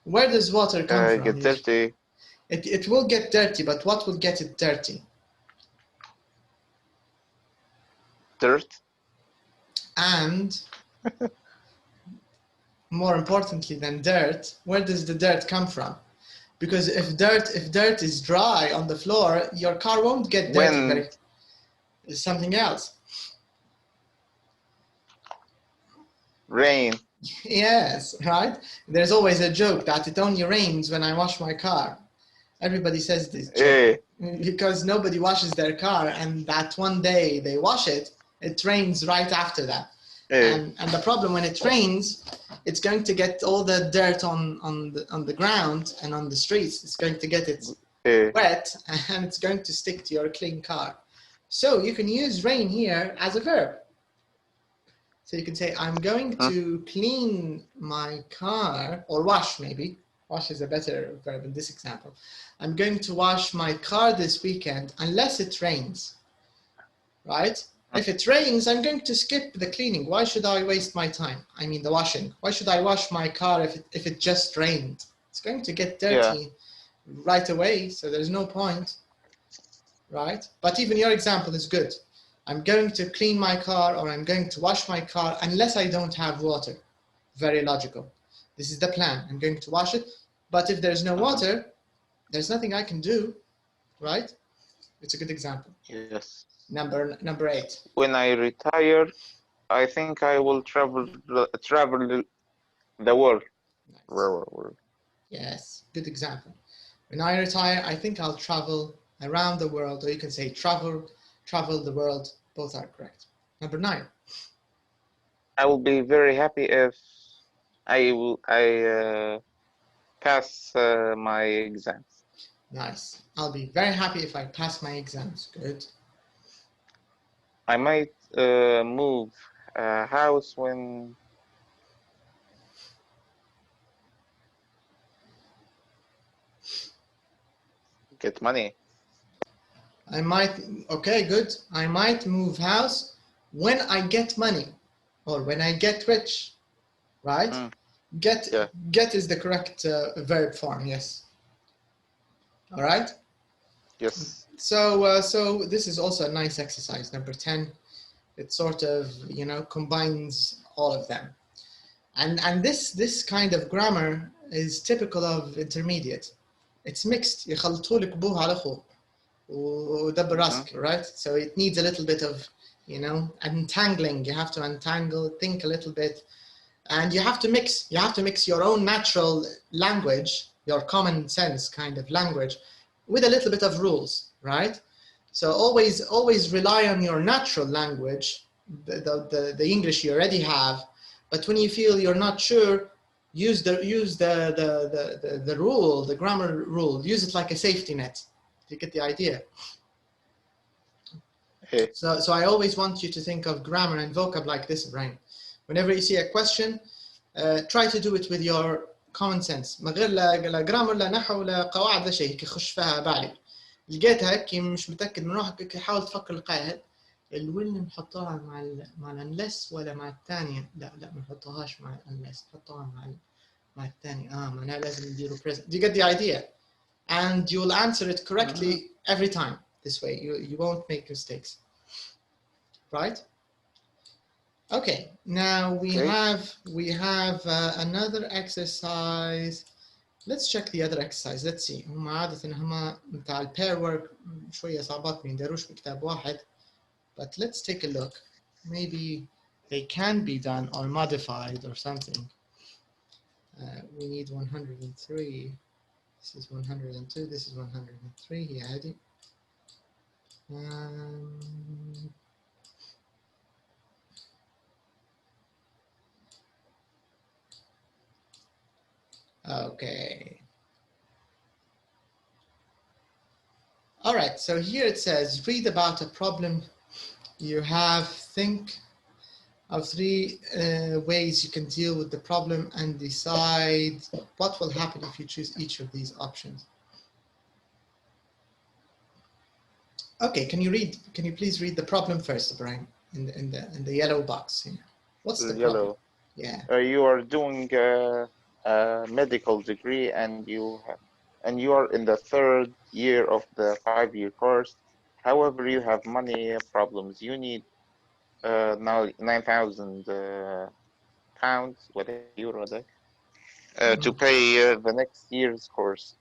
Where does water come from? Get dirty. It will get dirty, but what will get it dirty? Dirt. And more importantly than dirt, where does the dirt come from? Because if dirt is dry on the floor, your car won't get dirty. But it's something else. Rain. Yes, right? There's always a joke that it only rains when I wash my car. Everybody says this joke because nobody washes their car, and that one day they wash it, it rains right after that. And the problem when it rains, it's going to get all the dirt on the ground and on the streets. It's going to get it wet, and it's going to stick to your clean car. So you can use rain here as a verb. So you can say, I'm going to clean my car, or wash maybe. Wash is a better verb in this example. I'm going to wash my car this weekend unless it rains, right? If it rains, I'm going to skip the cleaning. Why should I waste my time? I mean the washing. Why should I wash my car if it just rained? It's going to get dirty right away, so there's no point, right? But even your example is good. I'm going to clean my car, or I'm going to wash my car unless I don't have water. Very logical. This is the plan. I'm going to wash it, but if there's no water, there's nothing I can do, right? It's a good example. Yes. Number 8. When I retire, I think I will travel the world. Nice. Yes, good example. When I retire, I think I'll travel around the world, or you can say travel the world. Both are correct. Number 9. I will be very happy if I pass my exams. Nice. I'll be very happy if I pass my exams. Good. I might move a house when get money. I might, okay, good. I might move house when I get money or when I get rich, right? Get is the correct verb form, yes. All right? Yes. So this is also a nice exercise, number 10. It sort of, you know, combines all of them. And this kind of grammar is typical of intermediate. It's mixed. يخلطوا لك بوه على خو ودبر راسك, right? So it needs a little bit of, you know, untangling. You have to untangle, think a little bit, and you have to mix. You have to mix your own natural language, your common sense kind of language, with a little bit of rules, right? So always rely on your natural language, the English you already have. But when you feel you're not sure, use the rule, the grammar rule. Use it like a safety net. You get the idea. Hey. So I always want you to think of grammar and vocab like this, Brian. Whenever you see a question, try to do it with your common sense. ما غير لا grammar لا نحو لا قواعد لا شيء هيك خش فيها بالي. لقيتها هيك مش متأكد من روحك حاول تفكر القاعدة. الوين نحطها مع الانلس ولا مع الثانية؟ لا ما نحطهاش مع الانلس، نحطها مع الثانية. معناها لازم نديروا present. Do you get the idea? And you'll answer it correctly every time. This way, you won't make mistakes. Right? Okay. Now we have another exercise. Let's check the other exercise. Let's see. هم عادة هم متاع البير work شوية صعبات ما يندروش بكتاب واحد. But let's take a look. Maybe they can be done or modified or something. We need 103. This is 102. This is 103. Yeah, عادي. Okay. All right. So here it says, read about a problem you have. Think of 3 ways you can deal with the problem and decide what will happen if you choose each of these options. Okay, can you please read the problem first, Brian, in the yellow box here. What's the yellow? Problem? Yeah. You are doing a medical degree and you are in the 3rd year of the 5-year course. However, you have money problems. You need now 9,000 pounds, whatever euro that, to pay the next year's course,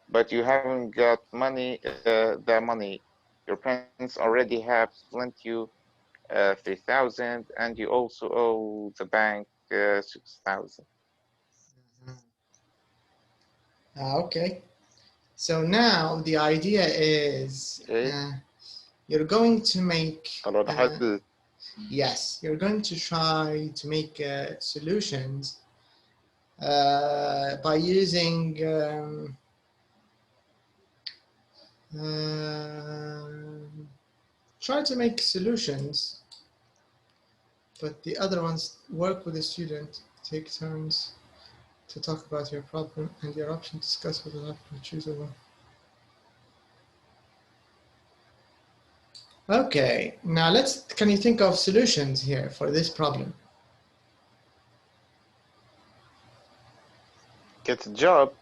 but you haven't got money. The money your parents already have lent you 3,000, and you also owe the bank 6,000. Okay. So now the idea is you're going to make. Yes, you're going to try to make solutions by using try to make solutions, but the other ones work with the student, take turns to talk about your problem and your option, discuss what will happen, choose one. Okay, now can you think of solutions here for this problem? Get a job.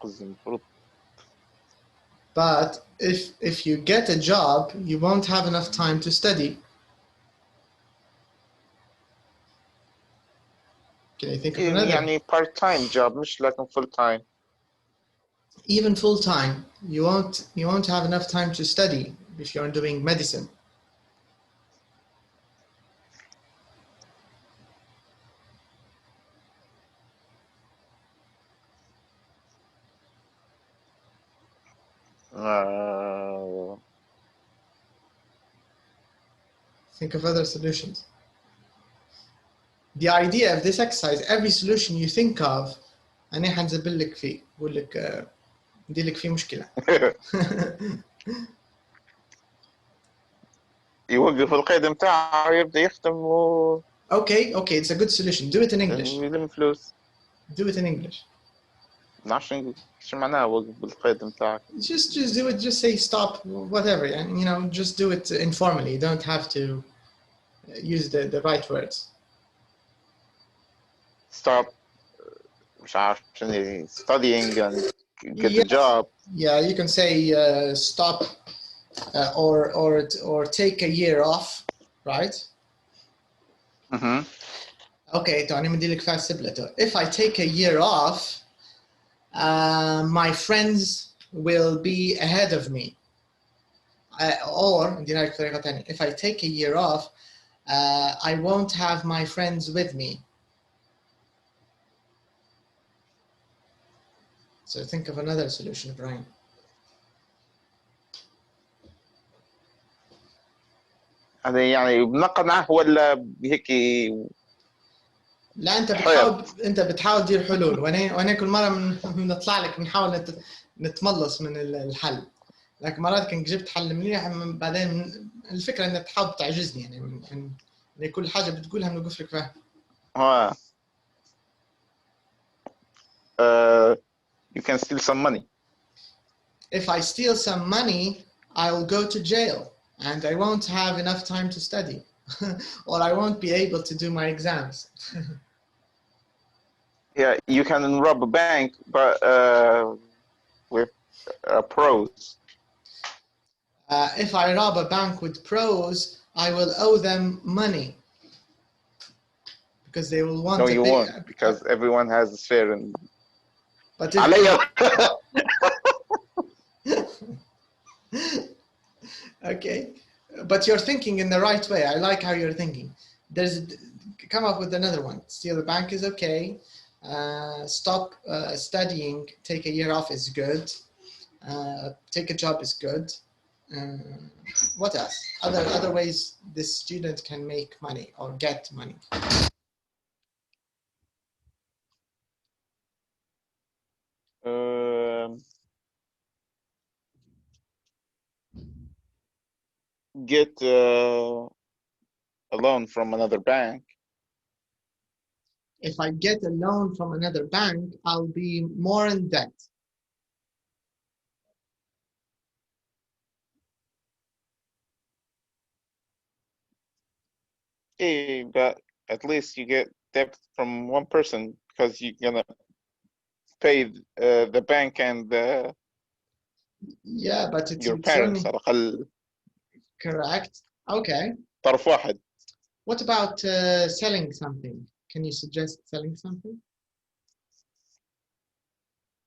But if you get a job, you won't have enough time to study. Can you think of another? يعني part-time job, مش لكن full-time. Even full-time, you won't have enough time to study if you're doing medicine. Think of other solutions. The idea of this exercise, every solution you think of, أنا حنزبل لك فيه، بقول لك ندير لك فيه مشكلة. يوقف القيد متاعه يبدأ يختم Okay, it's a good solution. Do it in English. يلم فلوس. Do it in English. نعرفش شو معناها وقف بالقيد متاعك. Just do it. Just say stop, whatever, and just do it informally. You don't have to use the right words. Stop مش عارف شنو studying and get Yeah. a job. Yeah, you can say stop or take a year off, right? Okay, تعني بدي لك فاست سبلته. If I take a year off, my friends will be ahead of me. Or نديرها لك بطريقة ثانية. If I take a year off, I won't have my friends with me. So think of another solution, Brian. هذا يعني بنقنعه ولا هيك؟ لا انت بتحاول تدير حلول، وانا كل مره بنطلع لك بنحاول نتملص من الحل، لكن مرات كنت جبت حل مليح بعدين الفكره انك تحاول تعجزني، يعني من كل حاجه بتقولها بنوقف لك فيها. You can steal some money. If I steal some money, I'll go to jail and I won't have enough time to study or I won't be able to do my exams. Yeah, you can rob a bank, but with pros. If I rob a bank with pros, I will owe them money because they will want. No, to you pay. won't, because everyone has a share in. But if okay, but you're thinking in the right way. I like how you're thinking. Come up with another one. Steal the bank is okay. Stop studying. Take a year off is good. Take a job is good. What else? Other ways this student can make money or get money. Get a loan from another bank. If I get a loan from another bank, I'll be more in debt. Hey, but at least you get debt from one person because you're gonna pay the bank and yeah, but your parents على الأقل. Correct. Okay. طرف واحد. What about selling something? Can you suggest selling something?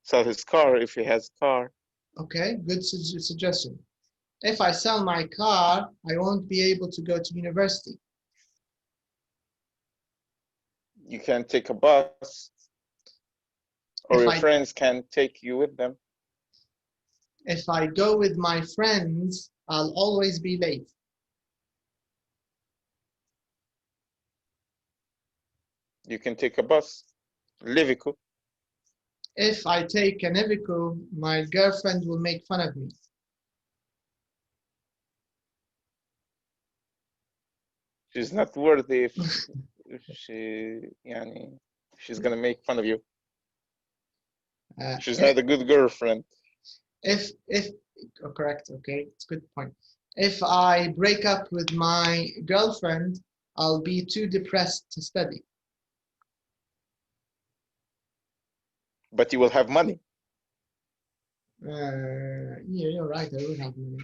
Sell his car if he has a car. Okay, good suggestion. If I sell my car, I won't be able to go to university. You can take a bus, or your friends can take you with them. If I go with my friends, I'll always be late. You can take a bus. Livico. If I take an Ivico, my girlfriend will make fun of me. She's not worthy if she's gonna make fun of you. She's not a good girlfriend. Correct, okay, it's a good point. If I break up with my girlfriend, I'll be too depressed to study. But you will have money. Yeah, you're right, I will have money.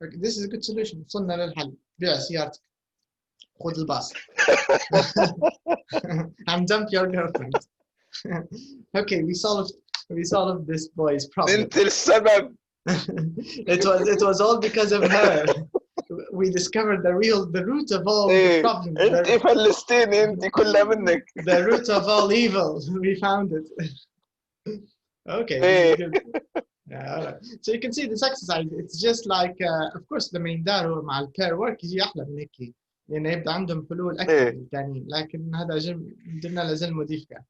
Okay, this is a good solution. وصلنا للحل. بيع سيارتك. خذ الباص. And dump your girlfriend. Okay, we solved this boy's problem. انت السبب. It was all because of her. We discovered the root of all the problems. انت فلسطيني انت كلها منك. The root of all evil. We found it. Okay, this is good. Yeah, all right. So you can see this exercise. It's just like, of course, the main دار مع البير work يجي أحلى من هيك، لأن يبدأ عندهم حلول أكثر الثانيين، لكن هذا درنا له زي الموديفيكا.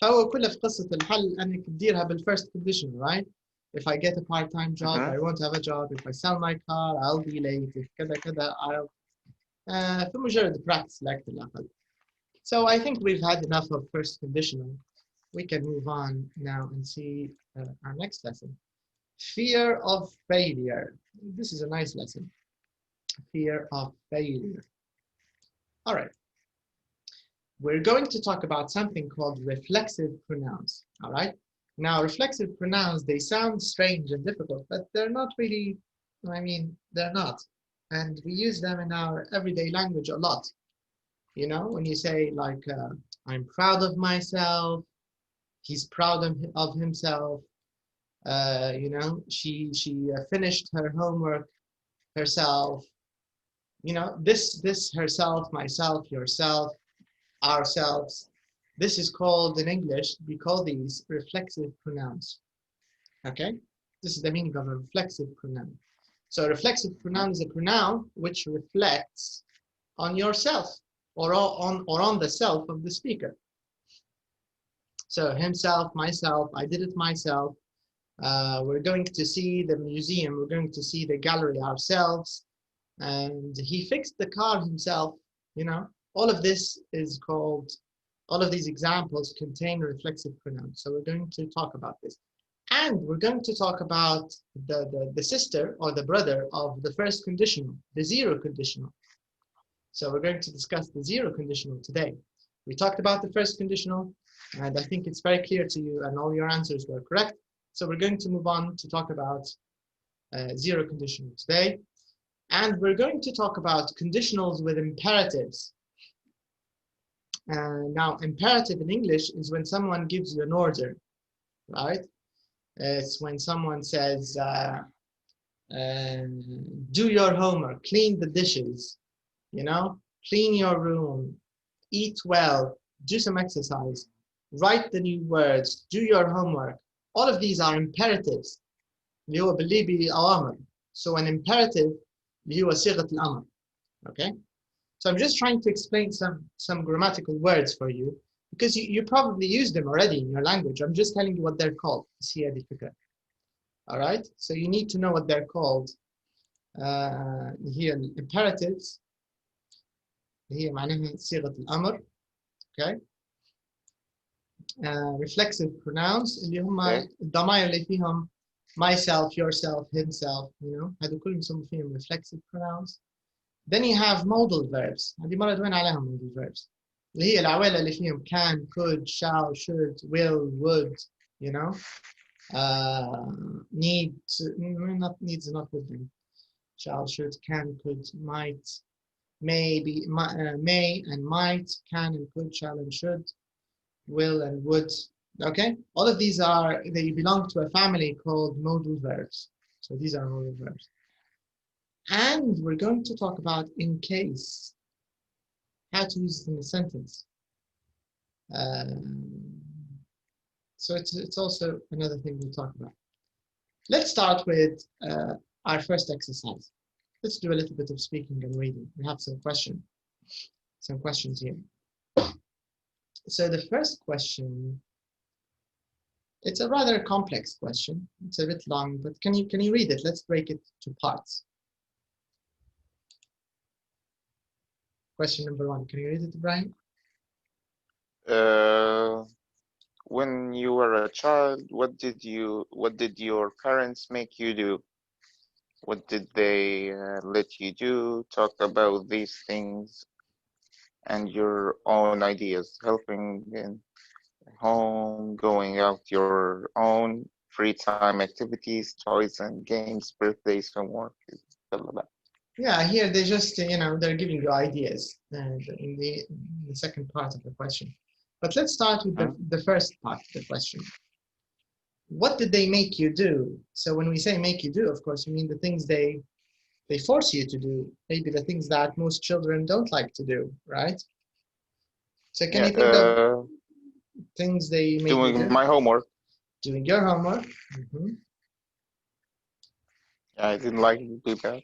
فهو كله في قصة الحل أنك تديرها بالfirst condition, right? If I get a part-time job, I won't have a job. If I sell my car, I'll be late. If كذا I'll. في مجرد practice لأكثر الأقل. So I think we've had enough of first conditional. we can move on now and see our next lesson. Fear of failure. This is a nice lesson. Fear of failure. All right. We're going to talk about something called reflexive pronouns. All right. Now, reflexive pronouns, they sound strange and difficult, but they're not really, I mean, they're not. And we use them in our everyday language a lot. You know, when you say like, I'm proud of myself, he's proud of himself, you know, she finished her homework herself. You know, this herself, myself, yourself, ourselves. This is called in English, we call these reflexive pronouns. Okay, this is the meaning of a reflexive pronoun. So a reflexive pronoun is a pronoun which reflects on yourself or on the self of the speaker. So himself, myself, I did it myself. We're going to see the museum, we're going to see the gallery ourselves, and he fixed the car himself. You know, all of this is called, all of these examples contain reflexive pronouns. So we're going to talk about this. And we're going to talk about the sister or the brother of the first conditional, the zero conditional. So we're going to discuss the zero conditional today. We talked about the first conditional, and I think it's very clear to you, and all your answers were correct. So we're going to move on to talk about zero conditional today. And we're going to talk about conditionals with imperatives. Now, imperative in English is when someone gives you an order, right? It's when someone says, do your homework, clean the dishes, you know, clean your room, eat well, do some exercise, write the new words, do your homework. All of these are imperatives. اللي هو باللي بأوامر. So an imperative اللي هو صيغة الأمر. Okay? So I'm just trying to explain some grammatical words for you because you probably use them already in your language. I'm just telling you what they're called. All right? So you need to know what they're called. Here imperatives. هي معناها صيغة الأمر. Okay? Reflexive pronouns اللي هم الضمائر اللي فيهم myself, yourself, himself, you know, هذو كلهم يسموا فيهم reflexive pronouns. Then you have modal verbs. هذه مرة دوين عليهم modal verbs. اللي هي العوائل اللي فيهم can, could, shall, should, will, would, you know. Need, not needs, not with them. Shall, should, can, could, might, maybe, may and might, can and could, shall and should, will and would. Okay, all of these are, they belong to a family called modal verbs. So these are modal verbs. And we're going to talk about in case, how to use it in a sentence. So it's also another thing we'll talk about. Let's start with our first exercise. Let's do a little bit of speaking and reading. We have some questions here. So the first question, it's a rather complex question. It's a bit long, but can you read it? Let's break it to parts. Question number one. Can you read it, Brian? When you were a child, what did your parents make you do? What did they let you do? Talk about these things and your own ideas, helping in home, going out your own free time activities, toys and games, birthdays, homework, blah, blah, blah. Yeah, here they just, you know, they're giving you ideas in the second part of the question. But let's start with the first part of the question. What did they make you do? So when we say make you do, of course, we mean the things they force you to do, maybe the things that most children don't like to do, right? So can you think of things they make you do? Doing my homework. Doing your homework. I didn't like it to do that.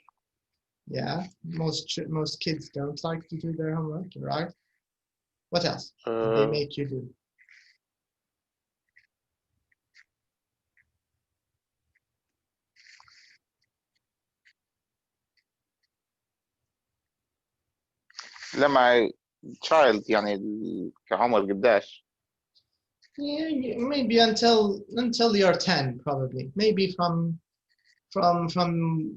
Yeah, most kids don't like to do their homework, right? What else did they make you do? لما child يعني كعمر قداش. Yeah, maybe until you're 10, probably. Maybe from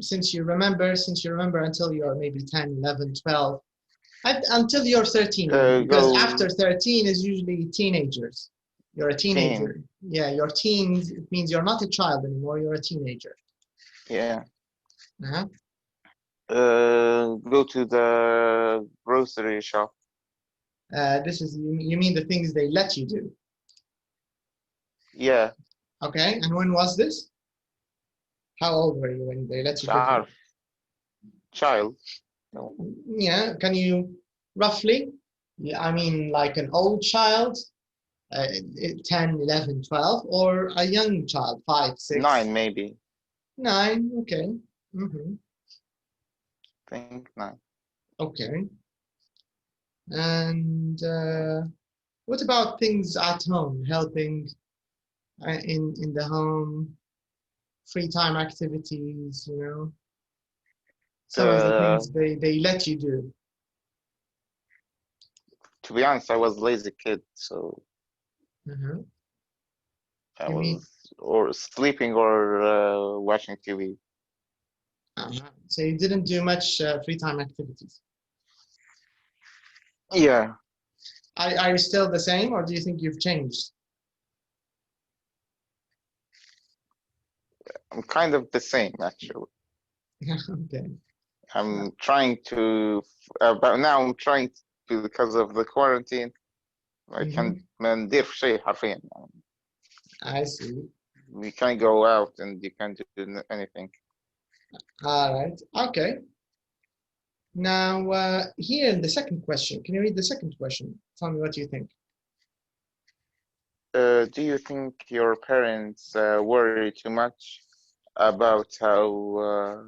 since you remember until you're maybe 10, 11, 12, until you're 13, because Go after 13 is usually teenagers. You're a teenager. teen. Yeah, you're teens. It means you're not a child anymore. You're a teenager. Yeah. Uh-huh. Go to the grocery shop. This is you mean the things they let you do. Yeah. Okay, and when was this? How old were you when they let you go? Child. No. Yeah, can you roughly? Yeah, I mean like an old child, 10, 11, 12, or a young child, 5, 6? 9 maybe. 9, okay. I think 9. Okay. And what about things at home, helping in the home, free time activities, you know? Some of the things they let you do. To be honest, I was a lazy kid, so I You mean? was or sleeping or watching TV. So you didn't do much free time activities. Yeah. Are you still the same, or do you think you've changed? I'm kind of the same, actually. Okay. I'm trying to, but now I'm trying to, because of the quarantine, I can't ما ندير شيء حرفيا. I see. You can't go out and you can't do anything. All right. Okay. Now, here in the second question, can you read the second question? Tell me what you think. Do you think your parents worry too much about how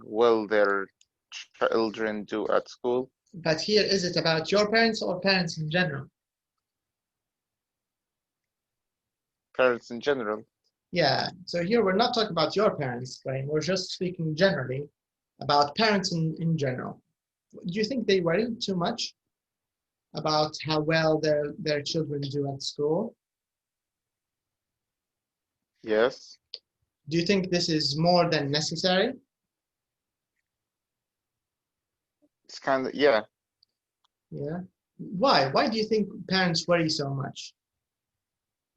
well their children do at school? But here, is it about your parents or parents in general? Parents in general. Yeah. So here we're not talking about your parents, Brian. We're just speaking generally about parents in general. Do you think they worry too much about how well their children do at school? Yes. Do you think this is more than necessary? It's kind of, yeah. Yeah. Why? Why do you think parents worry so much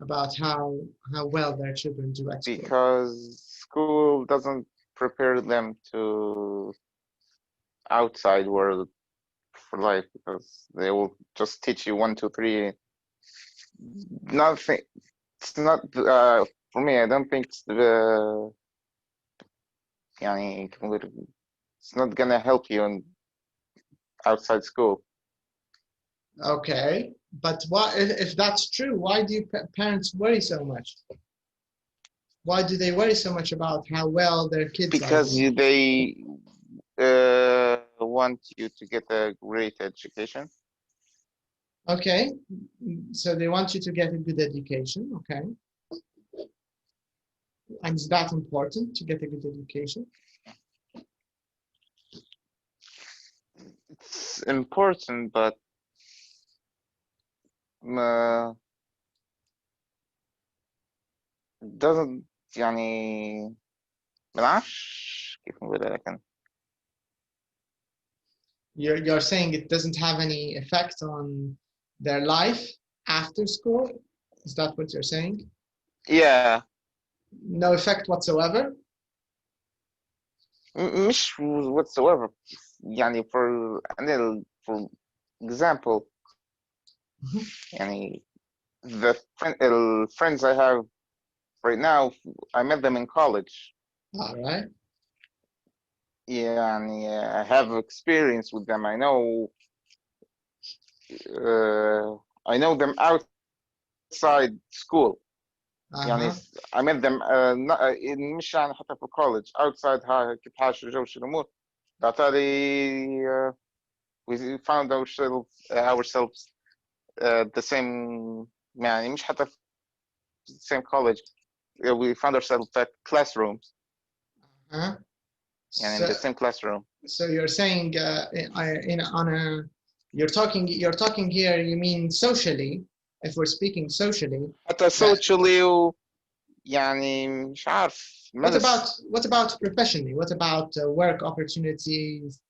about how well their children do at school? Because school doesn't prepare them to outside world for life, because they will just teach you 1, 2, 3. Nothing. It's not for me. I don't think it's the it's not gonna help you in outside school. Okay, but why? If that's true, why do parents worry so much? Why do they worry so much about how well their kids Because are doing? they want you to get a great education. Okay, so they want you to get a good education. Okay, and is that important to get a good education? It's important, but doesn't يعني منعرفش كيف نقولها لكن You're saying it doesn't have any effect on their life after school? Is that what you're saying? yeah. No effect whatsoever? مش whatsoever. يعني for example يعني the friends I have right now, I met them in college. All right. يعني I have experience with them. I know them outside school. يعني I met them مش يعني حتى في college outside كيف حال شو جو شو الأمور. we found ourselves the same يعني مش حتى في same college. We found ourselves at classrooms. And in the same classroom. So you're saying you're talking here, you mean socially, if we're speaking socially. حتى socially يعني مش عارف. What about professionally? What about work opportunities?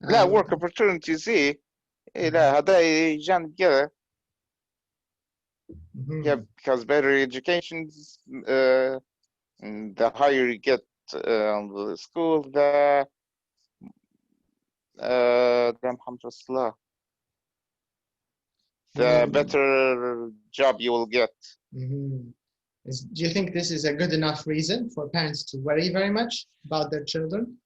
لا work opportunities إيه لا هذا جانب كذا. Yeah, because better education, the higher you get on the school, the better job you will get. Do you think this is a good enough reason for parents to worry very much about their children?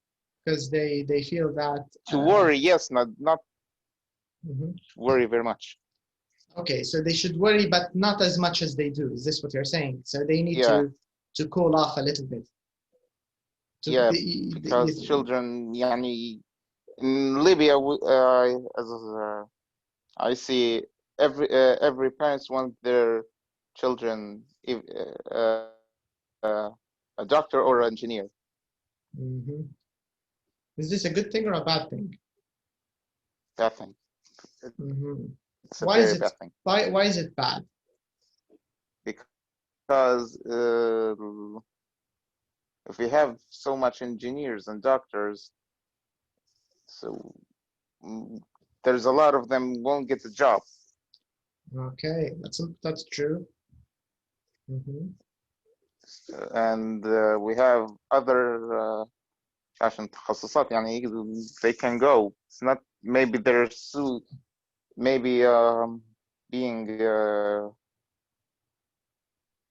Because they feel that... To worry, yes, not worry very much. Okay, so they should worry, but not as much as they do. Is this what you're saying? So they need to cool off a little bit. Because children, يعني in Libya, as I see, every parents want their children a doctor or an engineer. Is this a good thing or a bad thing? Bad thing. It's a very bad thing. Why is it bad? Because if we have so much engineers and doctors, so there's a lot of them won't get the job. Okay, that's true. And we have other عشان تخصصات يعني they can go. It's not maybe they're maybe being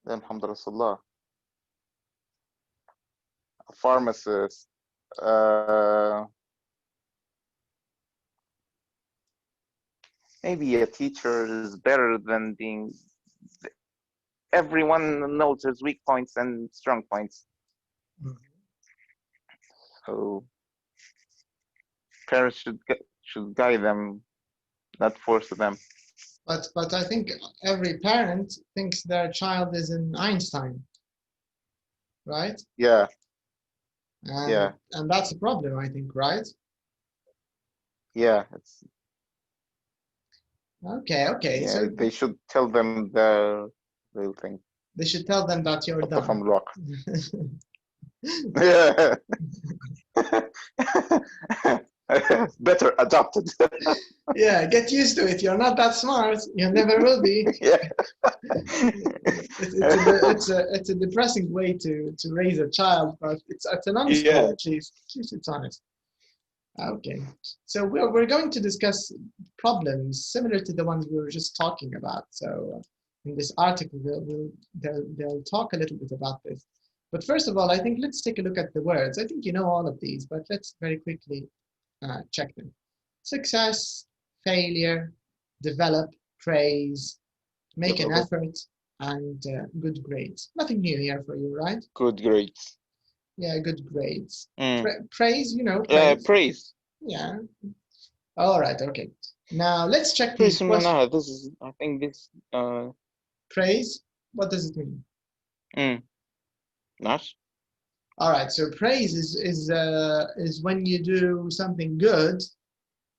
الحمد لله a pharmacist, maybe a teacher is better than being... Everyone knows his weak points and strong points. So parents should guide them, not force them. But I think every parent thinks their child is an Einstein, right? Yeah. And that's a problem, I think, right? Yeah. Okay. Yeah, so they should tell them the real thing. They should tell them that you're dumb. Yeah. Better adopted. Yeah, get used to it. You're not that smart. You never will be. Yeah. It's a depressing way to raise a child, but it's an honest way, at least it's honest. Okay, so we're going to discuss problems similar to the ones we were just talking about. So in this article, they'll talk a little bit about this. But first of all, I think let's take a look at the words. I think you know all of these, but let's very quickly check them. Success, failure, develop, praise, make an effort, and good grades. Nothing new here for you, right? Good grades. Yeah, good grades. Praise, you know. Praise. Yeah. All right. Okay. Now let's check these questions. No, this is. I think this. Praise. What does it mean? Not. All right. So praise is when you do something good,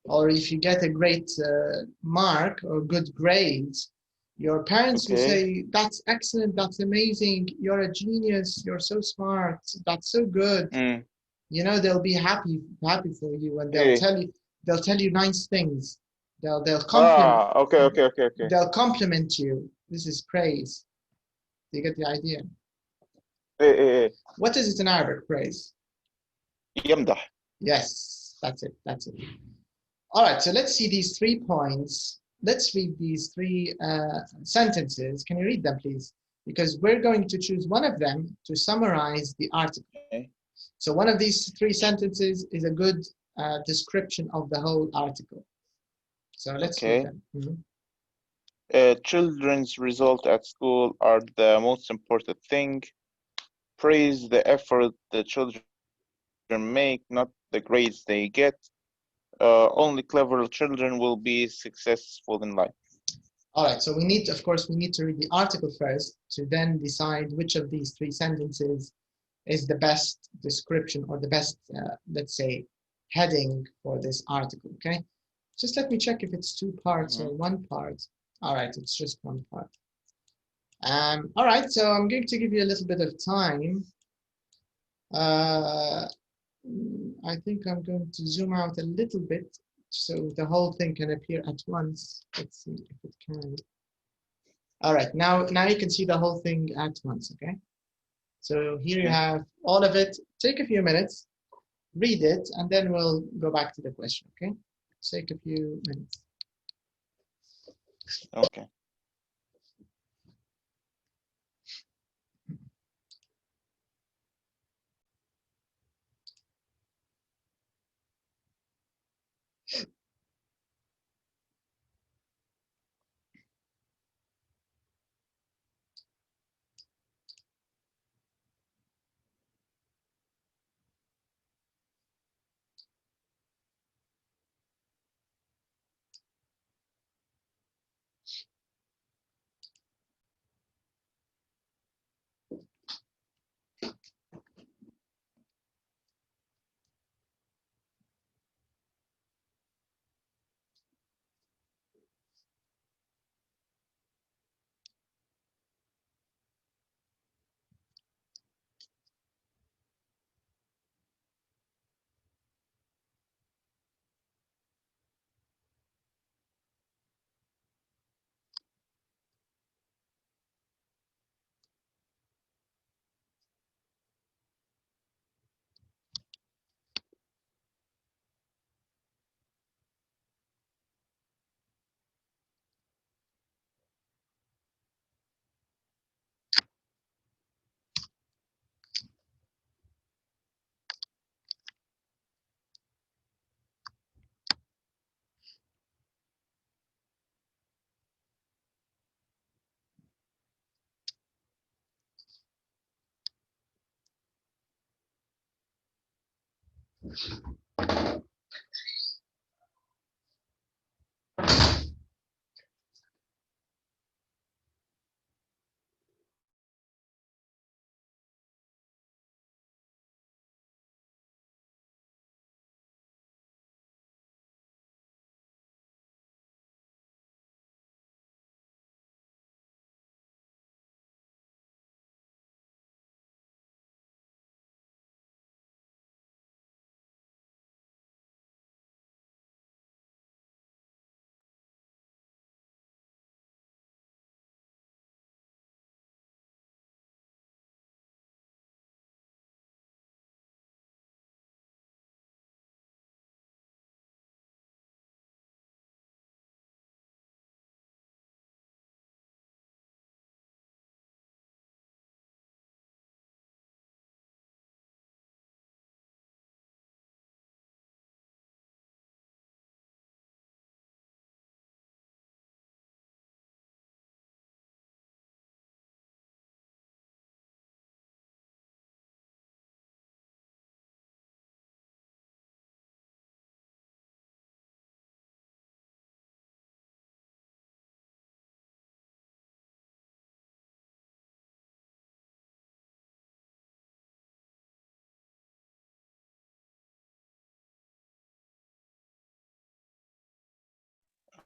or if you get a great mark or good grades. Your parents will say, "That's excellent. That's amazing. You're a genius. You're so smart. That's so good." You know, they'll be happy for you, and they'll tell you nice things. They'll compliment. Okay. They'll compliment you. This is praise. Do you get the idea? What is it in Arabic? Praise. يمدح. Yes, that's it. All right. So let's see these 3 points. Let's read these 3 sentences. Can you read them, please? Because we're going to choose one of them to summarize the article. So one of these 3 sentences is a good description of the whole article. So let's read them. Children's results at school are the most important thing. Praise the effort the children make, not the grades they get. Only clever children will be successful in life. All right, so we need to read the article first to then decide which of these 3 sentences is the best description or the best, let's say, heading for this article, okay? Just let me check if it's 2 parts or 1 part. All right, it's just 1.5. All right, so I'm going to give you a little bit of time. I think I'm going to zoom out a little bit so the whole thing can appear at once. Let's see if it can. All right, now you can see the whole thing at once, okay? So here you have all of it. Take a few minutes, read it, and then we'll go back to the question, okay? Take a few minutes. Okay.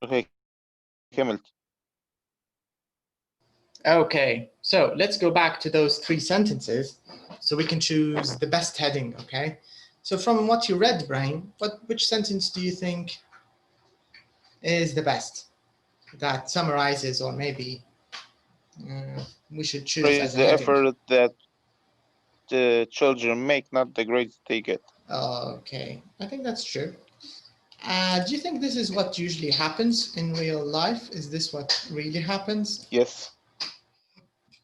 Okay, كملت. Okay, so let's go back to those 3 sentences so we can choose the best heading, okay? So from what you read, Brian, which sentence do you think is the best that summarizes, or maybe we should choose Praise as a the heading? effort that the children make, not the grades they get. Okay, I think that's true. Do you think this is what usually happens in real life? Is this what really happens? Yes.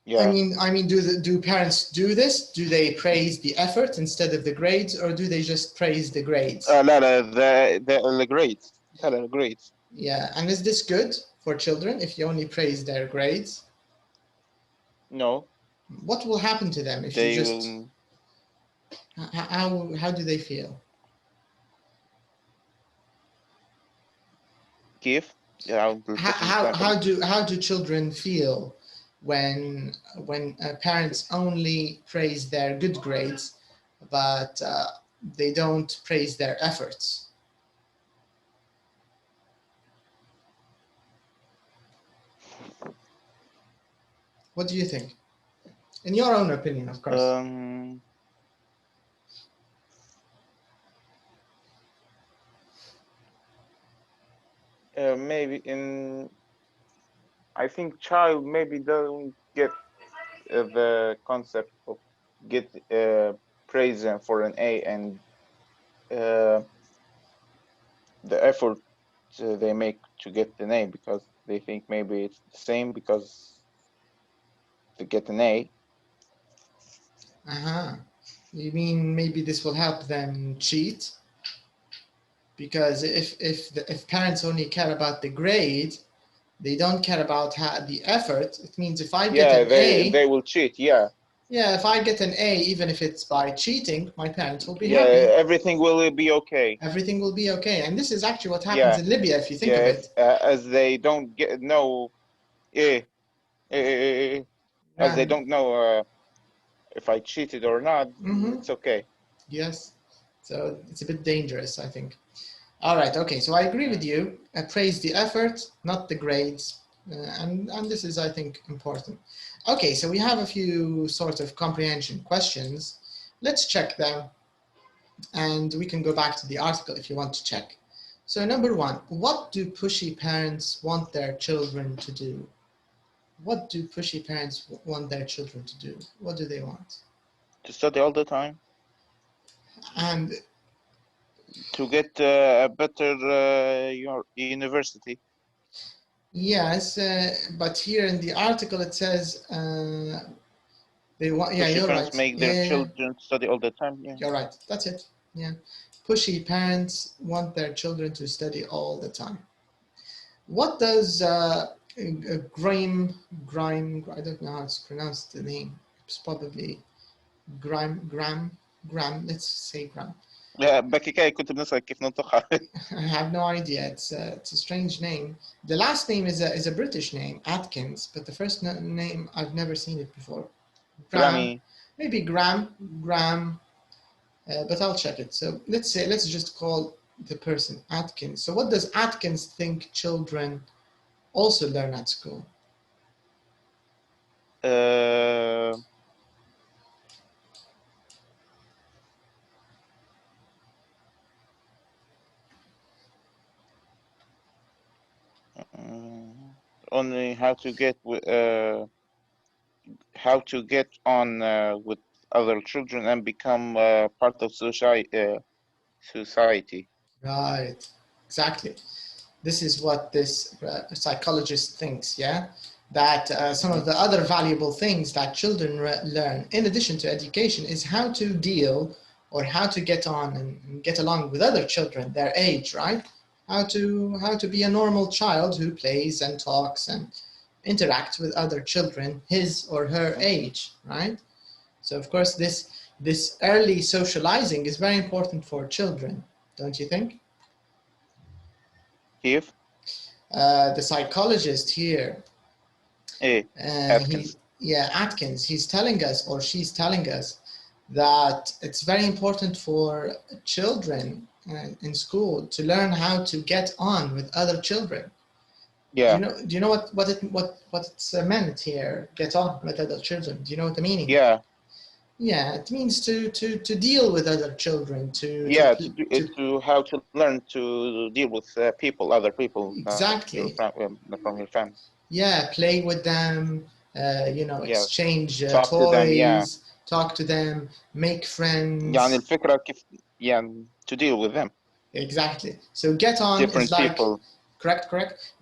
Yeah. I mean, do parents do this? Do they praise the effort instead of the grades, or do they just praise the grades? لا the grades. لا the grades. Yeah, and is this good for children if you only praise their grades? No. What will happen to them if They you just will. how do they feel? كيف؟ How do children feel when parents only praise their good grades, but they don't praise their efforts? What do you think? In your own opinion, of course. Maybe I think child maybe don't get the concept of get praise for an A and the effort they make to get an A, because they think maybe it's the same because to get an A. You mean maybe this will help them cheat? Because if parents only care about the grade, they don't care about the effort. It means if I get an A, they will cheat. Yeah, if I get an A, even if it's by cheating, my parents will be yeah, happy. everything will be okay. Everything will be okay. And this is actually what happens in Libya, if you think of it. As they don't know, as they don't know if I cheated or not, it's okay. Yes, so it's a bit dangerous, I think. All right, okay, so I agree with you. Praise the effort, not the grades. And this is, I think, important. Okay, so we have a few sort of comprehension questions. Let's check them. And we can go back to the article if you want to check. So number one, what do pushy parents want their children to do? What do pushy parents want their children to do? What do they want? To study all the time. And to get a better your university. Yes, but here in the article it says they want. Yeah, you're right. Make their children study all the time. Yeah, you're right. That's it. Yeah, pushy parents want their children to study all the time. What does Grime? I don't know how it's pronounced. The name. It's probably Gram. Let's say Gram. كنت بنسأل كيف ننطقها. I have no idea. It's a strange name. The last name is a British name, Atkins, but the first name I've never seen it before. Grammy. Maybe Graham, but I'll check it. So let's just call the person Atkins. So what does Atkins think children also learn at school? Only how to get on with other children and become part of society. Right, exactly. This is what this psychologist thinks, yeah? That some of the other valuable things that children learn, in addition to education, is how to deal or how to get on and get along with other children, their age, right? How to be a normal child who plays and talks and interacts with other children his or her age, right? So of course this early socializing is very important for children, don't you think? If the psychologist here, Atkins. Atkins, he's telling us, or she's telling us, that it's very important for children in school to learn how to get on with other children. Yeah. Do you know what it's meant here? Get on with other children. Do you know what the meaning? Yeah. Yeah, it means to deal with other children. To how to learn to deal with people, other people. Exactly. From your family. Yeah, play with them. Exchange talk toys. To them, talk to them, make friends. يعني الفكرة كيف to deal with them. Exactly. So get on different is like people. Correct.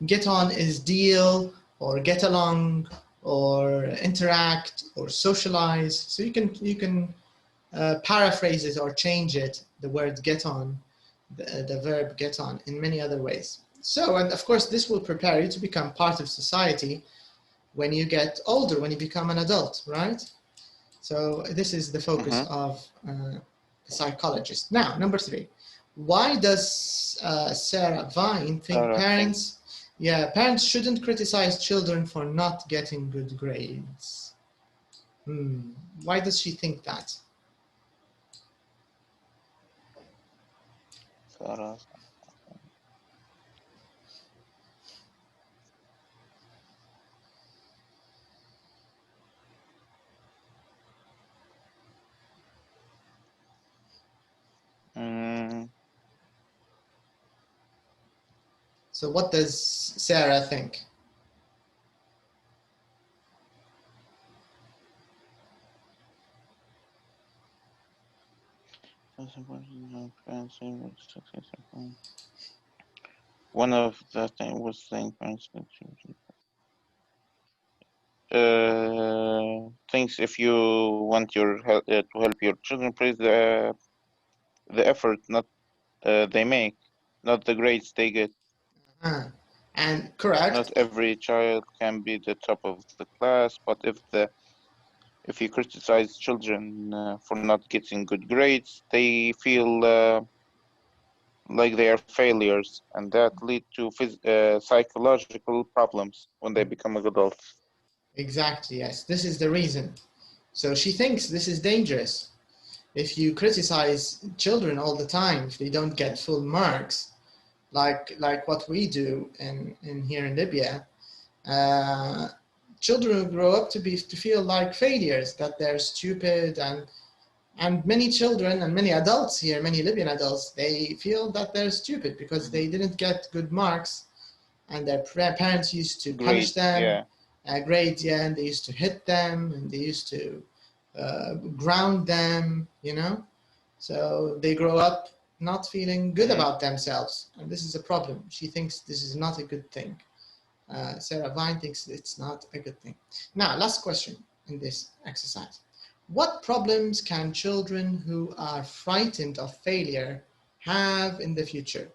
Get on is deal or get along or interact or socialize. So you can paraphrase it or change it, the word get on, the verb get on, in many other ways. So, and of course this will prepare you to become part of society when you get older, when you become an adult, right? So this is the focus of the psychologist. Now, number 3. Why does Sarah Vine think parents shouldn't criticize children for not getting good grades? Why does she think that? So what does Sarah think? One of the things was saying, for instance, things if you want your help to help your children, praise the effort not they make, not the grades they get. And correct. Not every child can be the top of the class, but if you criticize children for not getting good grades, they feel like they are failures, and that lead to psychological problems when they become adults. Exactly, yes. This is the reason. So she thinks this is dangerous. If you criticize children all the time, if they don't get full marks, like what we do in here in Libya, children will grow up to feel like failures, that they're stupid, and many children and many adults here, many Libyan adults, they feel that they're stupid because they didn't get good marks, and their parents used to punish them, grades, and they used to hit them, and they used to ground them, you know. So they grow up not feeling good about themselves, and this is a problem. She thinks this is not a good thing. Sarah Vine thinks it's not a good thing. Now, last question in this exercise. What problems can children who are frightened of failure have in the future?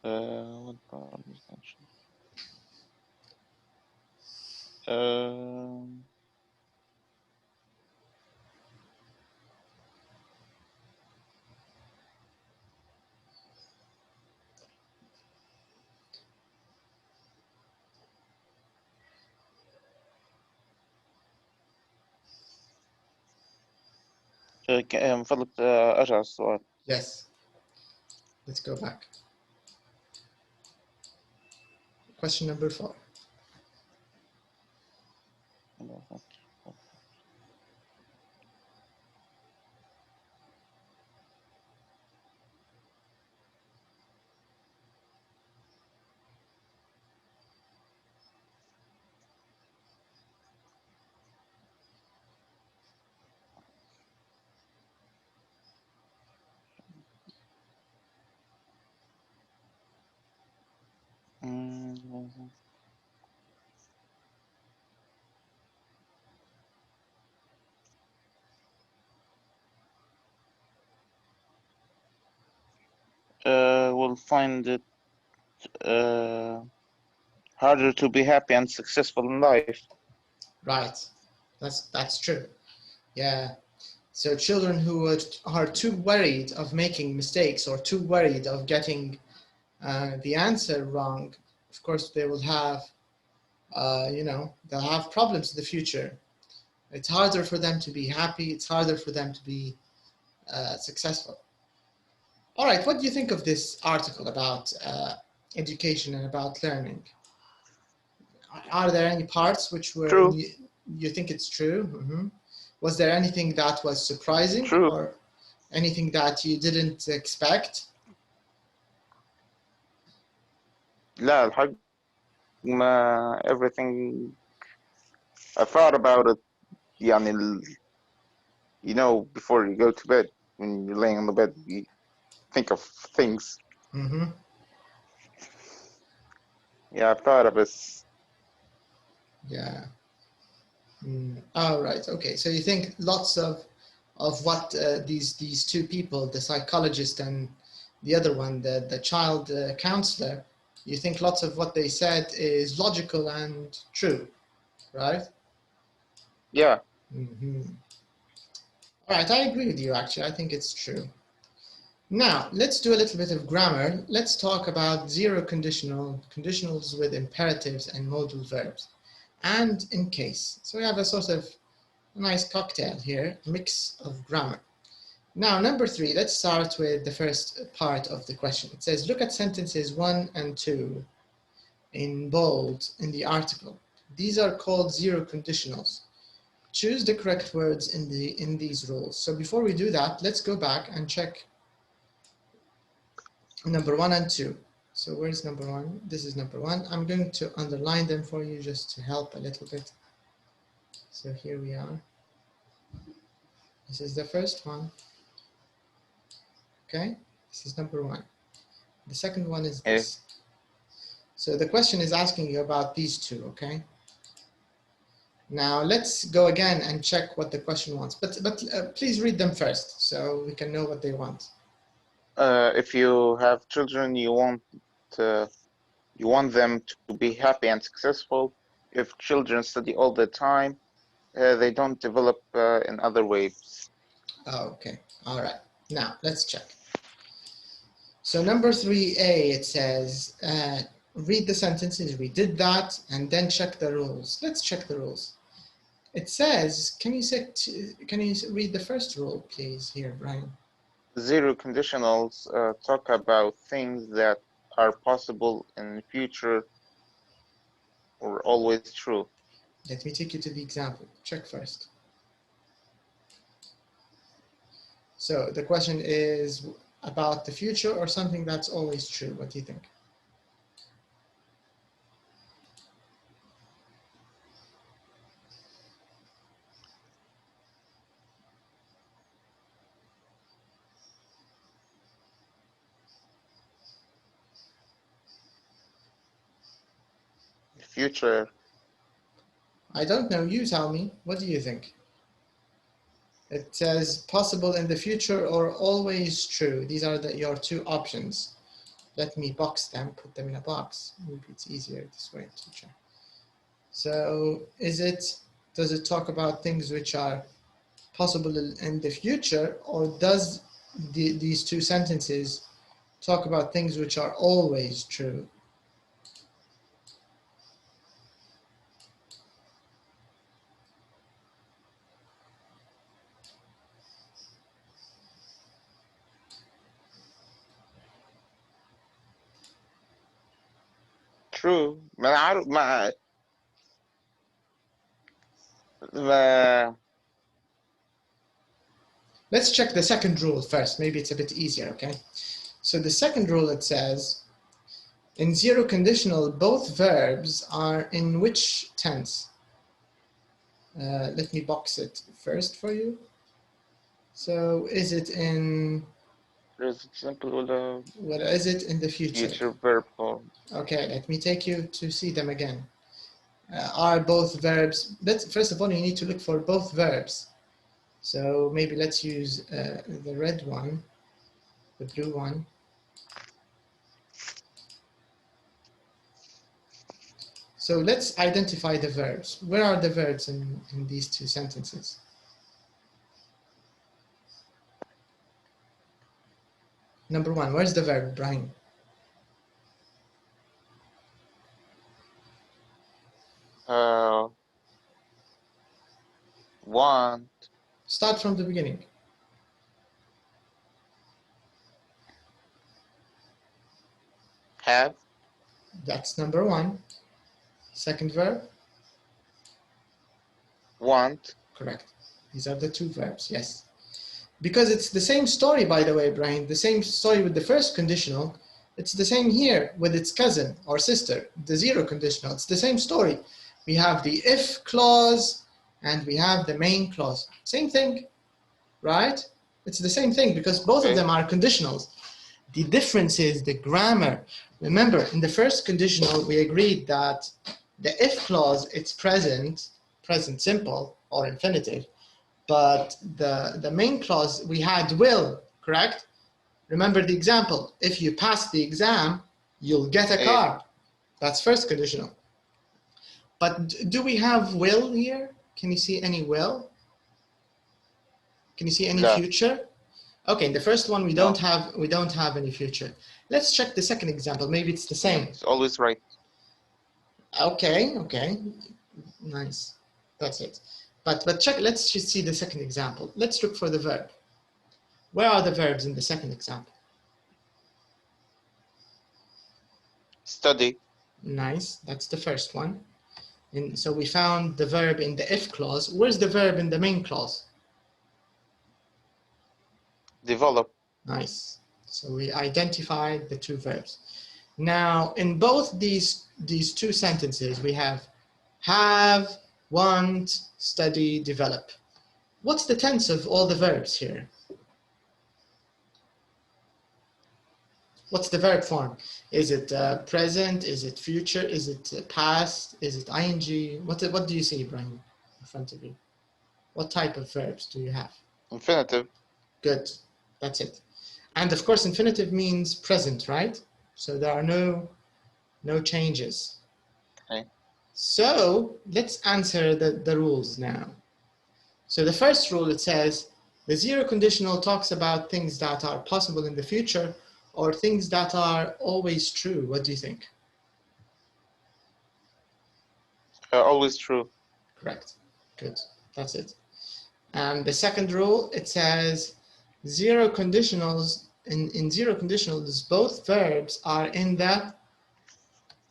What problems mentioned? من فضلك أرجع السؤال. Yes. Let's go back. Question number 4. Will find it harder to be happy and successful in life. Right. That's true. Yeah. So children who are too worried of making mistakes or too worried of getting the answer wrong, of course they will have, they'll have problems in the future. It's harder for them to be happy. It's harder for them to be successful. All right, what do you think of this article about education and about learning? Are there any parts which were true? You think it's true? Was there anything that was surprising? True. Or anything that you didn't expect? لا الحق ما everything I thought about it يعني before you go to bed, when you're laying on the bed, you think of things. Yeah, I thought of it. Yeah. All right. Okay. So you think lots of what these two people, the psychologist and the other one, the child counselor, you think lots of what they said is logical and true, right? Yeah. All right. I agree with you. Actually, I think it's true. Now let's do a little bit of grammar. Let's talk about zero conditionals with imperatives and modal verbs, and in case. So we have a sort of nice cocktail here, mix of grammar. Now, number 3, let's start with the first part of the question. It says, look at sentences 1 and 2 in bold in the article. These are called zero conditionals. choose the correct words in these rules. So before we do that, let's go back and check number 1 and 2. So where's number 1? This is number 1. I'm going to underline them for you just to help a little bit. So here we are. This is the first one. Okay, this is number 1. The second one is this. So the question is asking you about these two, okay? Now let's go again and check what the question wants, but please read them first so we can know what they want. If you have children, you want them to be happy and successful. If children study all the time, they don't develop in other ways. Okay, all right. Now let's check. So number 3A, it says, read the sentences. We did that, and then check the rules. Let's check the rules. It says, can you read the first rule, please, here, Brian? Zero conditionals talk about things that are possible in the future or always true. Let me take you to the example. Check first. So the question is about the future or something that's always true. What do you think? Future. I don't know. You tell me. What do you think? It says possible in the future or always true. These are your two options. Let me box them, put them in a box. Maybe it's easier this way to check. So does it talk about things which are possible in the future, or does these two sentences talk about things which are always true? True. Let's check the second rule first. Maybe it's a bit easier, okay? So the second rule, it says, in zero conditional, both verbs are in which tense? Let me box it first for you. So is it in... Present simple with a... What is it in the future? Future verb form. Okay, let me take you to see them again. Are both verbs... First of all, you need to look for both verbs. So maybe let's use the red one, the blue one. So let's identify the verbs. Where are the verbs in these two sentences? Number 1, where's the verb, Brian? Want. Start from the beginning. Have. That's number 1. Second verb? Want. Correct. These are the two verbs, yes. Because it's the same story, by the way, Brian, the same story with the first conditional. It's the same here with its cousin or sister, the zero conditional. It's the same story. We have the if clause and we have the main clause. Same thing, right? It's the same thing because both of them are conditionals. The difference is the grammar. Remember, in the first conditional, we agreed that the if clause, it's present simple or infinitive. But the main clause, we had will, correct? Remember the example. If you pass the exam, you'll get a car. That's first conditional. But do we have will here? Can you see any will? Can you see any future? Okay, in the first one we don't have any future. Let's check the second example. Maybe it's the same. It's always right. Okay, nice. That's it. But check. Let's just see the second example. Let's look for the verb. Where are the verbs in the second example? Study. Nice. That's the first one. So we found the verb in the if clause. Where's the verb in the main clause? Develop. Nice. So we identified the two verbs. Now, in both these two sentences, we have, want, study, develop. What's the tense of all the verbs here? What's the verb form? Is it present? Is it future? Is it past? Is it ing? What do you see, Ibrahim, in front of you? What type of verbs do you have? Infinitive. Good. That's it. And of course, infinitive means present, right? So there are no changes. Okay. So let's answer the rules now. So the first rule, it says, the zero conditional talks about things that are possible in the future or things that are always true. What do you think? Always true. Correct. Good. That's it. And the second rule, it says zero conditionals. In zero conditionals, both verbs are in the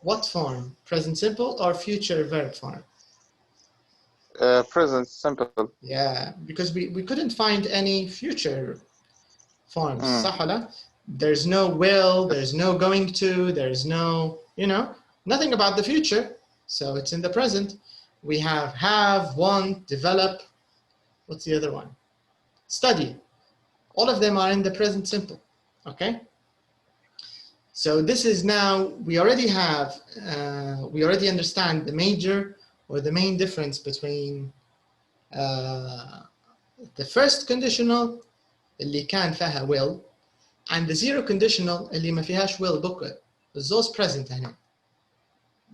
what form? Present simple or future verb form? Present simple. Yeah, because we couldn't find any future forms. صح ولا؟ There's no will, there's no going to, there's no, nothing about the future. So it's in the present. We have, want, develop. What's the other one? Study. All of them are in the present simple. Okay. So this is now, we already understand the major or the main difference between the first conditional اللي كان فيها will and the zero conditional اللي ما فيهاش will booklet. Those present هنا.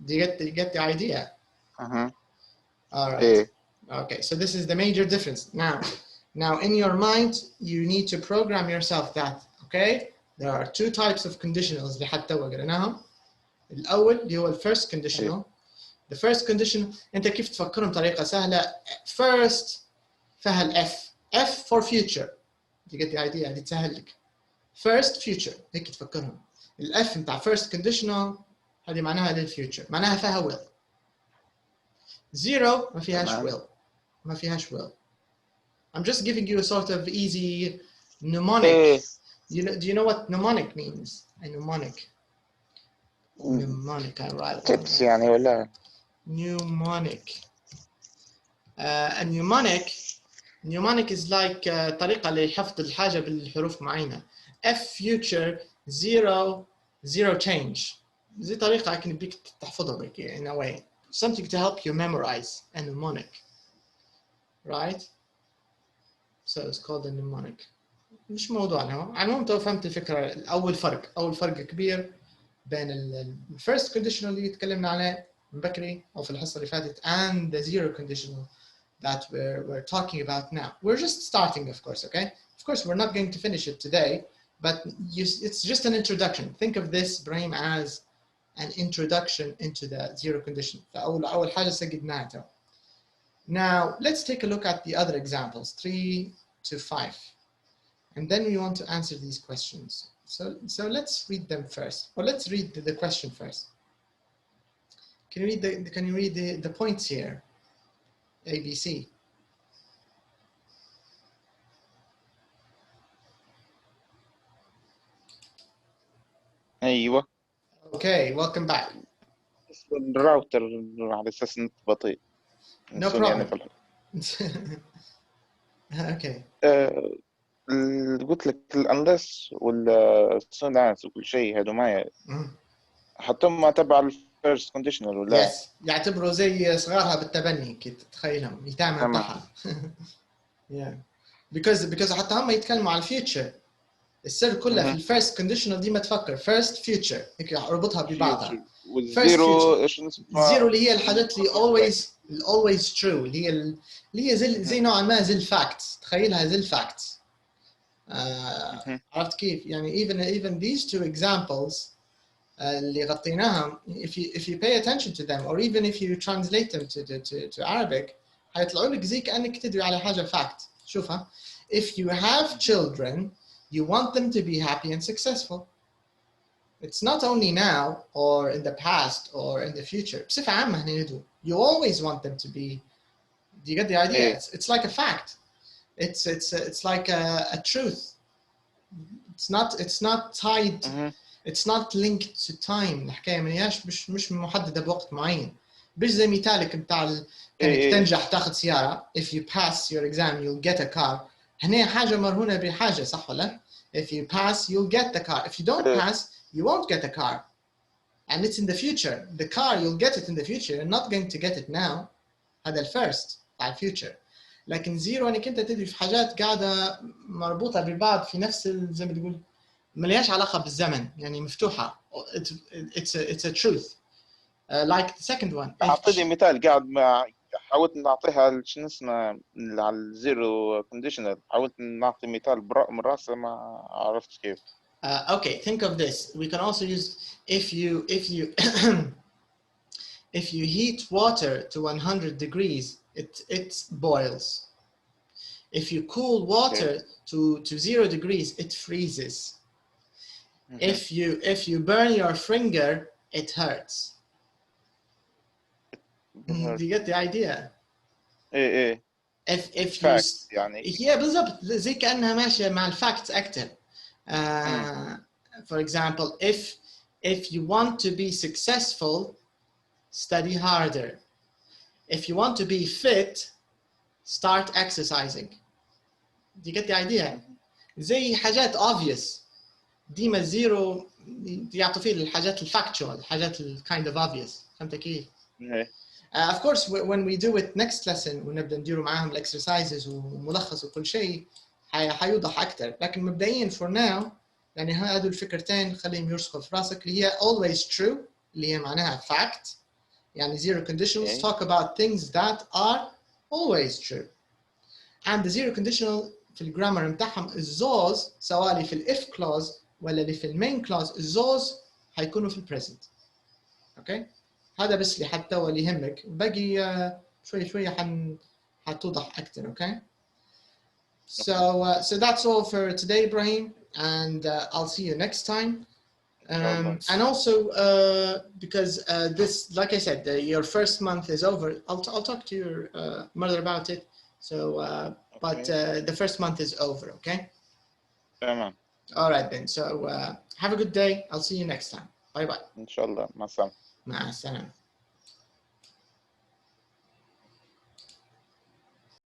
Do you get the idea? All right. Yeah. Okay, so this is the major difference. Now in your mind, you need to program yourself that, okay? There are two types of conditionals اللي حتى قريناهم. الأول اللي هو first conditional. The first conditional أنت كيف تفكرهم بطريقة سهلة. First فيها ال F for future. You get the idea. دي تسهل لك. First future هيك تفكرهم. ال F بتاع first conditional هذه معناها للfuture. معناها فيها will. Zero ما فيهاش will. ما فيهاش will. I'm just giving you a sort of easy mnemonic. Do you know what mnemonic means? A mnemonic. Mnemonic, I write. Tips يعني ولا? Mnemonic. A mnemonic is like طريقة لحفظ الحاجة بالحروف معينة. F future, zero change. زي طريقة لكن بيك تحفظها بك in a way. Something to help you memorize a mnemonic. Right? So it's called a mnemonic. مش موضوعنا. على العموم تو فهمت الفكرة. أول فرق كبير بين ال first conditional اللي تكلمنا عليه من بكري أو في الحصة اللي فاتت and the zero conditional that we're talking about now. We're just starting, of course, okay? Of course, we're not going to finish it today, but it's just an introduction. Think of this, Ibrahim, as an introduction into the zero condition. فأول حاجة سجلناها. Now, let's take a look at the other examples, 3 to 5. And then we want to answer these questions. So let's read them first. Or let's read the question first. Can you read the points here? A, B, C. أيوة. Okay, welcome back. الراوتر على أساس إنه بطيء. No problem. Okay. قلت لك الأندس والسودانس وكل شيء هادو معي حطهم تبع الفيرست كونديشنال ولا؟ Yes. يعتبروا زي صغارها بالتبني كي تتخيلهم يتعامل معها. Yeah. Because حتى هم يتكلموا على الفيوتشر. السر كله في الفيرست كونديشنال دي ما تفكر first future هيك اربطها ببعضها. والزيرو ايش اسمها؟ زيرو اللي هي الحاجات اللي always true اللي هي زي نوعا ما زي الفاكتس. تخيلها زي الفاكتس. عرفت كيف؟ يعني even these two examples اللي غطيناهم if you pay attention to them or even if you translate them to Arabic هيطلعوا لك زي كأنك تدري على حاجة fact. شوفها. If you have children you want them to be happy and successful. It's not only now or in the past or in the future. بصفة عامة هنا ندو. You always want them to be. Do you get the idea? It's like a fact. It's like a truth. It's not tied. It's not linked to time. الحكاية منياش مش محددة بوقت معين. مش زي مثالك بتاع انك تنجح تاخذ سيارة. If you pass your exam, you'll get a car. هنا حاجة مرهونة بحاجة صح ولا؟ If you pass, you'll get the car. If you don't pass, you won't get a car. And it's in the future. The car, you'll get it in the future. You're not going to get it now. هذا الفيرست بتاع الفيوتشر. لكن زيرو انك انت تدري في حاجات قاعدة مربوطة ببعض في نفس زي ما تقول ملياش علاقة بالزمن يعني مفتوحة. It's a truth. Like the second one. أعطيني مثال قاعد مع حاولت نعطيها شنو اسمه على الزيرو كونديشنال حاولت نعطي مثال من راسه ما عرفتش كيف. Okay, think of this. We can also use if you if you heat water to 100 degrees, it boils. If you cool water to 0 degrees, it freezes. If you burn your finger, it hurts. Do you get the idea? If you يعني yeah بالضبط زي كأنها ماشية مع الفacts أكتر. For example, if you want to be successful, study harder. If you want to be fit, start exercising. Do you get the idea? زي حاجات obvious. ديما زيرو يعطوا فيه الحاجات الفاكتشوال الحاجات kind of obvious. فهمت كيف؟ Of course, when we do it next lesson ونبدأ نديروا معاهم exercises وملخص وكل شيء حيوضح أكتر. لكن مبدئيا for now يعني هادو الفكرتين خليهم يرسخوا في راسك اللي هي always true اللي هي معناها fact يعني zero conditionals talk about things that are always true. And the zero conditional في الجرامر متاعهم الزوز سواء اللي في الاف clause ولا اللي في المين clause الزوز هيكونوا في البريزنت. اوكي هذا بس اللي حتى هو اللي يهمك باقي شوي شوي حتوضح اكثر. اوكي so that's all for today, Ibrahim, and I'll see you next time. And also because this, like I said, your first month is over. I'll talk to your mother about it. So but the first month is over. Okay. All right then. So have a good day. I'll see you next time. Bye bye. إن شاء الله. مع السلامة. مع السلامة.